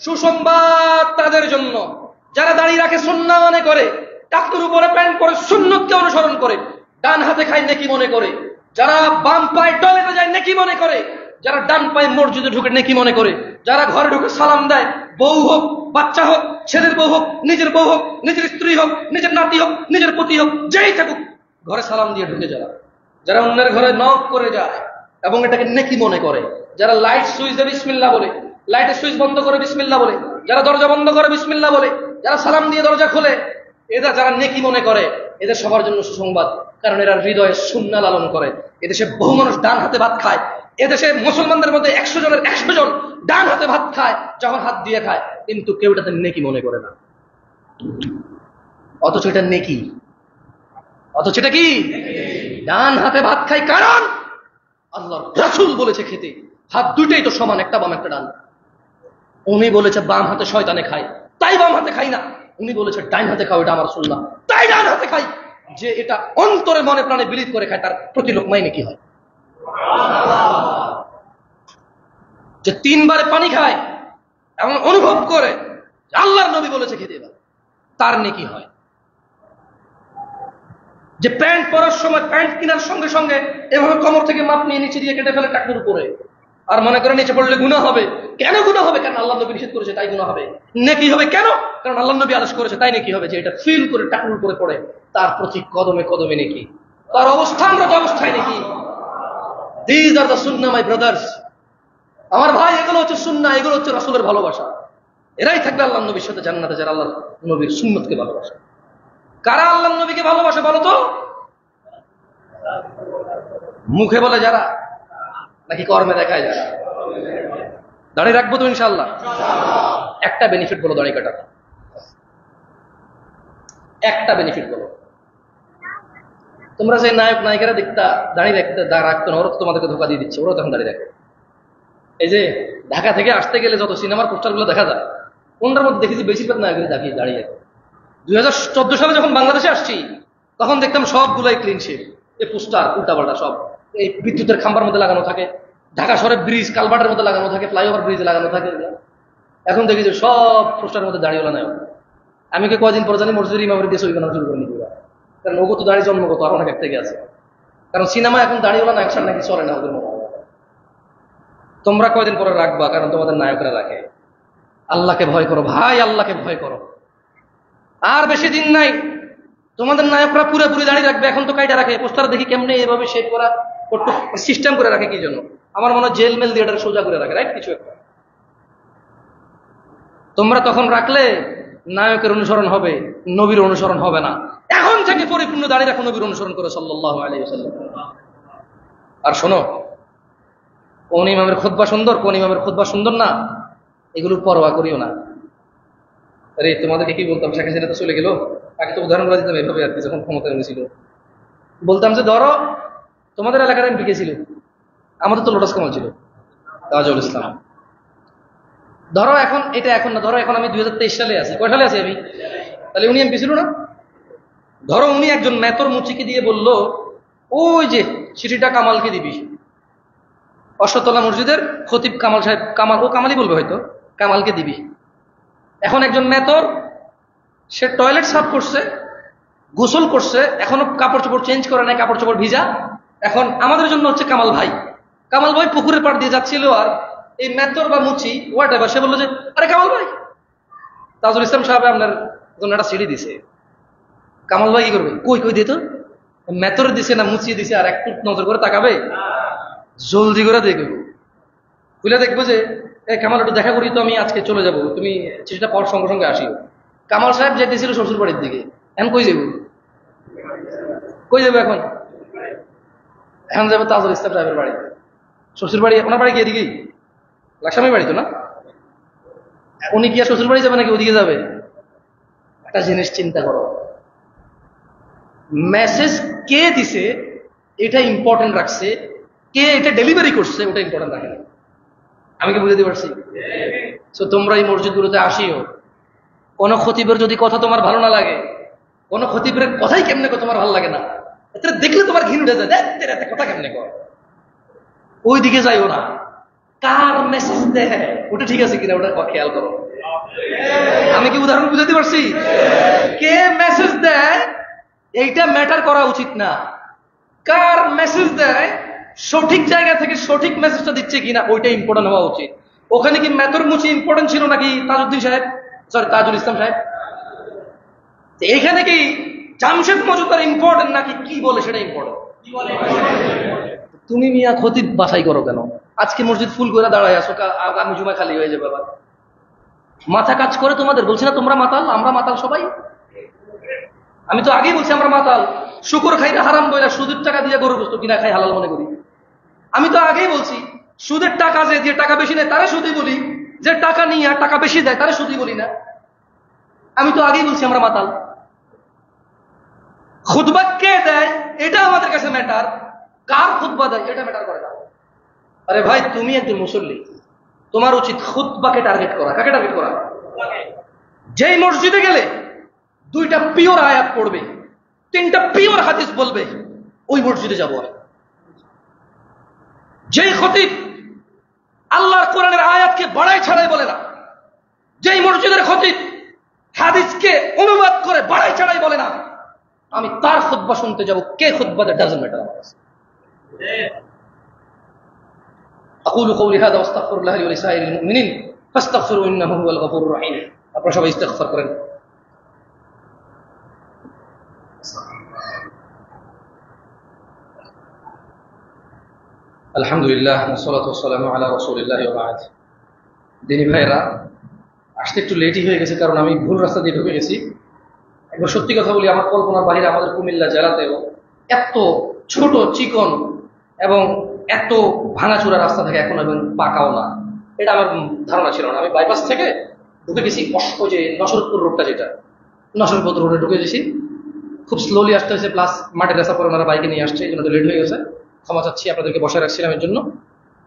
সুসংবাদ তাদের জন্য। যারা দাঁড়িয়ে রাখে সুন্নাহ মনে করে, টাকনুর উপরে প্যান্ট পরে সুন্নতকে অনুসরণ করে, ডান হাতে খায় নেকি মনে করে, যারা বাম পায়ে টয়লেটে যায় নেকি মনে করে, যারা ডান পায়ে মসজিদে ঢুকে নেকি মনে করে, যারা ঘরে ঢুকে সালাম দেয়, বউ হোক বাচ্চা হোক, ছেলের বউ হোক, নিজের বউ হোক, নিজের স্ত্রী হোক, নিজের নাতি হোক, নিজের পতি হোক, যেই থাকুক, ঘরে সালাম দিয়ে ঢুকে যারা, যারা অন্যের ঘরে নক করে যায় এবং এটাকে নেকি মনে করে, যারা লাইট সুইচে বিসমিল্লাহ বলে, লাইটের সুইচ বন্ধ করে বিসমিল্লাহ বলে, যারা দরজা বন্ধ করে বিসমিল্লাহ বলে, যারা সালাম দিয়ে দরজা খোলে, এরা যারা নেকি মনে করে, এদের সবার জন্য সুসংবাদ। কারণ এরা হৃদয়ে সুন্নাহ লালন করে। এদেশে বহু মানুষ ডান হাতে ভাত খায়, এদেশে মুসলমানদের মধ্যে 100 জনের 100 জন ডান হাতে ভাত খায়, যখন হাত দিয়ে খায়, কিন্তু কেউ এটাতে নেকি মনে করে না। অথচ এটা নেকি, অথচ এটা কি ডান হাতে ভাত খায়। কারণ আল্লাহর রাসূল বলেছে খেতে হাত দুইটাই তো সমান, একটা বাম একটা ডান। উনি বলেছে বাম হাতে শয়তানে খায়, তাই বাম হাতে খাই না। উনি বলেছে ডাইন হাতে খাও, এটা আমার সুন্নাহ, তাই ডান হাতে খাই। যে এটা অন্তরে মনে প্রাণে বিলিত করে খায়, তার প্রতি লোকমাই নেকি হয়। যে 3 বারে পানি খায় এবং অনুভব করে আল্লাহর নবী বলেছে খেতে, তার নেকি হয়। যে প্যান্ট পরার সময় প্যান্ট কেনার সঙ্গে সঙ্গে এভাবে কোমর থেকে মাপ নিয়ে নিচে দিয়ে কেটে ফেলে টাকনুর উপরে, আর মনে করে নিচে পড়লে গুনাহ হবে। কেন গুনাহ হবে? কারণ আল্লাহ নবী নিষেধ করেছে, তাই গুনাহ হবে। নেকি হবে কেন? কারণ আল্লাহ নবী আদেশ করেছে, তাই নেকি হবে। যে এটা ফিল করে টাকনুর উপরে পড়ে, তার প্রতি কদমে কদমে নেকি, তার অবস্থানরত অবস্থায় নেকি। This are the Sunnah my brothers, আমার ভাই, এগুলো হচ্ছে সুন্নাহ, এগুলো হচ্ছে রাসূলের ভালোবাসা। এরাই থাকবে আল্লাহ নবীর সাথে জান্নাতে, যারা আল্লাহ নবীর সুন্নতকে ভালোবাসে। কারা আল্লাহ নবীকে ভালোবাসে বলো তো? মুখে বলে যারা, নাকি কর্মে দেখায় যারা? দাড়ি রাখবো তো ইনশাআল্লাহ। একটা বেনিফিট বলো দাড়ি কাটা, একটা বেনিফিট বলো। তোমরা যে নায়ক নায়িকারা দেখতা দাড়ি রাখতো না, ওরা তো তোমাদেরকে ধোকা দিয়ে দিচ্ছে, ওরা তখন দাড়ি রাখে। এই যে ঢাকা থেকে আসতে গেলে যত সিনেমার পোস্টারগুলো দেখা যায়, কোনটার মধ্যে দেখেছি বেশিরভাগ নায়কগুলো দাঁড়িয়ে রাখে। 2014 সালে যখন বাংলাদেশে আসছি, তখন দেখতাম সবগুলাই ক্লিন শেভ, এই পোস্টার উল্টাপাল্টা সব এই বিদ্যুতের খাম্বার মধ্যে লাগানো থাকে, ঢাকা শহরের ব্রিজ কালভার্টের মধ্যে লাগানো থাকে, ফ্লাইওভার ব্রিজে লাগানো থাকে। এখন দেখি যে সব পোস্টারের মধ্যে দাঁড়িয়েওয়ালা নায়ক। আমি কয়েকদিন পরে জানি মসজিদের ইমামের দিয়ে ছবি বানানো শুরু করে নিতে, কারণ ওগো তো দাঁড়িয়ে জন্মগত, আর অনেক এক থেকে আছে। কারণ সিনেমা এখন দাঁড়িয়েওয়ালা নায়ক ছাড়া নাকি চলে না ওদের মতো। তোমরা কয়দিন পরে রাখবা, কারণ তোমাদের নায়করা রাখে। আল্লাহকে ভয় করো ভাই, আল্লাহকে ভয় করো। আর বেশি দিন নাই, তোমাদের নায়করা পুরোপুরি দাঁড়িয়ে রাখবে। এখন তো কাইটা রাখে, পোস্টার দেখি কেমনে এভাবে শেপ করা সিস্টেম করে রাখে। কি জন্য? আমার মনে হয় জেল মেল দিয়ে এটা সোজা করে রাখে, রাইট? কিছু একটা। তোমরা তখন রাখলে নায়কের অনুসরণ হবে, নবীর অনুসরণ হবে না। এখন থেকে পরিপূর্ণ দাঁড়িয়ে রাখো, নবীর অনুসরণ করে সাল্লাল্লাহু আলাইহি ওয়াসাল্লাম। আর শোনো, কোন ইমামের খুতবা সুন্দর, কোন ইমামের খুতবা সুন্দর না, এগুলোর পরোয়া করিও না। আরে তোমাদেরকে কি বলতাম, শেখ হাসিনা তো চলে গেল, আগে তো উদাহরণ দিতাম এভাবে আর কি। যখন ক্ষমতায় এনেছিল বলতাম যে ধরো তোমাদের এলাকার এমপি কে ছিল, আমাদের তো লোটাস কামাল ছিল, তাজুল ইসলাম। ধরো এখন এটা এখন না, ধরো এখন আমি 2023 সালে আছি। কয় সালে আছি আমি? তাহলে উনি এমপি ছিল না? ধরো উনি একজন মেতর মুচিকে দিয়ে বলল, ওই যে চিঠিটা কামালকে দিবি, অশ্বতলা মসজিদের খতিব কামাল সাহেব, কামাল, ও কামালই বলবে হয়তো, কামালকে দিবি। এখন একজন মেতর, সে টয়লেট সাফ করছে, গোসল করছে, এখনো কাপড় চোপড় চেঞ্জ করে নাই, কাপড় চোপড় ভিজা। এখন আমাদের জন্য হচ্ছে কামাল ভাই। কামাল ভাই পুকুরের পাড় দিয়ে যাচ্ছিল, আর এই মেতর বা মুচি হোয়াট এভার, সে বললো যে আরে কামাল ভাই, তাজুল ইসলাম সাহেব আপনার জন্য একটা সিঁড়ি দিছে। কামাল ভাই কি করবে? কই কই দিত, মেতর দিছে না মুচিয়ে দিছে, আর একটু নজর করে তাকাবে, জলদি করে দেখবে, বুঝলে দেখবো যে কামাল একটু দেখা করি তো, আমি আজকে চলে যাব, তুমি চিঠিটা পাওয়ার সঙ্গে সঙ্গে আসিও। কামাল সাহেব যেতেছিল শ্বশুর বাড়ির দিকে, এখন কই যাবো? কই যাবো এখন? এখন যাবো তাজুল ইসলাম সাহেবের বাড়ি, শ্বশুর বাড়ি। ওনার বাড়ি কি এদিকেই? লাকসামের বাড়ি তো না? উনি কি আর শ্বশুর বাড়ি যাবে নাকি ওদিকে যাবে? একটা জিনিস চিন্তা করো, মেসেজ কে দিছে এটা ইম্পর্টেন্ট রাখছে, কে এটা ডেলিভারি করছে ওটা ইম্পর্টেন্ট রাখে না। আমি কি বুঝাতে পারছি? তো তোমরা এই মসজিদগুলোতে আসিও, কোন খতিবের যদি কথা তোমার ভালো না লাগে, কোন খতিবের কথাই কেমনে তোমার ভালো লাগে না, এটা দেখলে তোমার ঘৃণা উঠে যায়, দেখ কথা কেমনে কর, ওই দিকে যাইও না। কার মেসেজ দেয় ওটা ঠিক আছে কিনা ওটা খেয়াল করো। আমি কি উদাহরণ বুঝাতে পারছি? কে মেসেজ দেয় এইটা ম্যাটার করা উচিত না, কার মেসেজ দেয় সঠিক জায়গা থেকে সঠিক মেসেজটা দিচ্ছে কিনা ওইটা ইম্পর্টেন্ট হওয়া উচিত। ওখানে কি মেতর মুচি ইম্পর্টেন্ট ছিল নাকি তাজউদ্দিন সাহেব, সরি তাজুল ইসলাম সাহেব? এইখানে কি জামশেদ মজুমদার ইম্পর্টেন্ট নাকি কি বলে সেটা ইম্পর্টেন্ট? তুমি মিয়া খতিব বাছাই করো কেন? আজকে মসজিদ ফুল করে দাঁড়ায় আসো, আগামী জুমা খালি হয়ে যাবে। আবার মাথা কাজ করে তোমাদের? বলছি না তোমরা মাতাল, আমরা মাতাল সবাই। আমি তো আগেই বলছি আমরা মাতাল। শুকর খাই না হারাম বইলা, সুদের টাকা দিয়ে গরুর গোশত কিনা খাই হালাল মনে করি। আমি তো আগেই বলছি সুদের টাকা যে টাকা বেশি নেয় তারা সুদই বলি, যে টাকা নিয়ে আর টাকা বেশি দেয় তারা সুদই বলি না। আমি তো আগেই বলছি আমরা মাতাল। খুতবা কে দেয় এটা আমাদের কাছে ম্যাটার, কার খুতবা দেয় এটা ম্যাটার করে না। আরে ভাই তুমি একজন মুসল্লি, তোমার উচিত খুতবাকে টার্গেট করা। কাকে টার্গেট করা? যেই মসজিদে গেলে 2টা পিওর আয়াত পড়বে, 3টা পিওর হাদিস বলবে, ওই মসজিদে যাবো। যেই খতিব আল্লাহর কোরআনের আয়াতকে বাড়াই ছাড়াই বলে না, যেই মসজিদের খতিব হাদিসকে অনুবাদ করে বাড়াই ছাড়াই বলে না, আমি তার খুতবা শুনতে যাব। কে খুতবা দেয় ডাজন্ট ম্যাটার আমার কাছে। আকুলু কওলি হাযা ওয়াস্তাগফিরুল্লাহ লি ওয়া লিসাইরিল মুমিনিন ফাস্তাগফিরু ইন্নাহু হুয়াল গফুরুর রহিম। আপনারা সবাই ইস্তিগফার করেন। আলহামদুলিল্লাহ ওয়াসসালাতু ওয়াসসালামু আলা রাসূলিল্লাহ ওয়া বা'দ। দিনী ভাইরা, আসতে একটু লেটই হয়ে গেছে, কারণ আমি ভুল রাস্তা দিয়ে ঢুকে গেছি। একবার সত্যি কথা বলি, আমার কল্পনার বাইরে আমাদের কুমিল্লা জেলাতেও এত ছোট চিকন এবং এত ভাঙাচোরা রাস্তা থাকে এখন, এবং পাকাও না, এটা আমার ধারণা ছিল না। আমি বাইপাস থেকে ঢুকে গেছি যে নসরপুর রোডটা, যেটা নসরপুর রোডে ঢুকে গেছি। খুব স্লোলি আসতে হয়েছে, প্লাস মাঠের রাস্তা পরে ওনারা বাইকে নিয়ে আসছে, এই জন্য লেট হয়ে গেছে। ক্ষমা চাচ্ছি, আপনাদেরকে বসায় রাখছিলাম এর জন্য।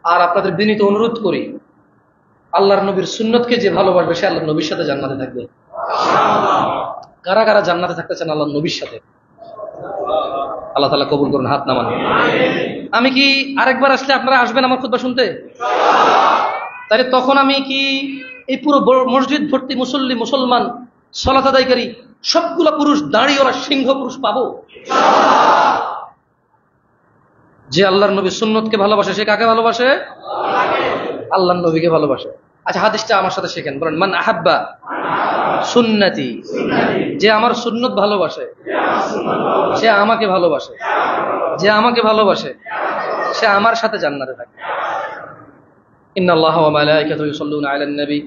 আর আপনাদের বিনীত অনুরোধ করি, আল্লাহর নবীর সুন্নতকে যে ভালোবাসবে সে আল্লাহর নবীর সাথে জান্নাতে থাকবে। কারা কারা জান্নাতে থাকতে চান আল্লাহর নবীর সাথে? আল্লাহ তাআলা কবুল করুন, হাত নামান। আমি কি আরেকবার আসলে আপনারা আসবেন আমার খুতবা শুনতে? তাহলে তখন আমি কি এই পুরো মসজিদ ভর্তি মুসল্লি, মুসলমান, সালাত আদায়কারী সবগুলো পুরুষ, দাঁড়িয়ে ওরা সিংহ পুরুষ পাবো? যে আল্লাহর নবীর সুন্নতকে ভালোবাসে সে কাকে ভালোবাসে? আল্লাহর নবীকে ভালোবাসে। আচ্ছা, হাদিসটা আমার সাথে শেখেন, বলেন মান আহাব্বা সুন্নতি, যে আমার সুন্নত ভালোবাসে সে আমাকে ভালোবাসে, যে আমাকে ভালোবাসে সে আমার সাথে জান্নাতে থাকে। ইন্নাল্লাহা ওয়া মালাইকাতাহু ইউসাল্লুনা আলান নবী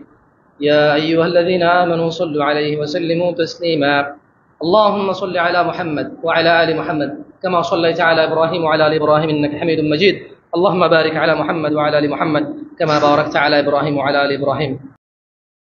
ইয়া আইয়ুহাল্লাযীনা আমানু সাল্লু আলাইহি ওয়া সাল্লিমু তাসলিমা اللهم صل على محمد وعلى آل محمد كما صليت على إبراهيم وعلى آل إبراهيم إنك حميد مجيد اللهم بارك على محمد وعلى آل محمد كما باركت على إبراهيم وعلى آل إبراهيم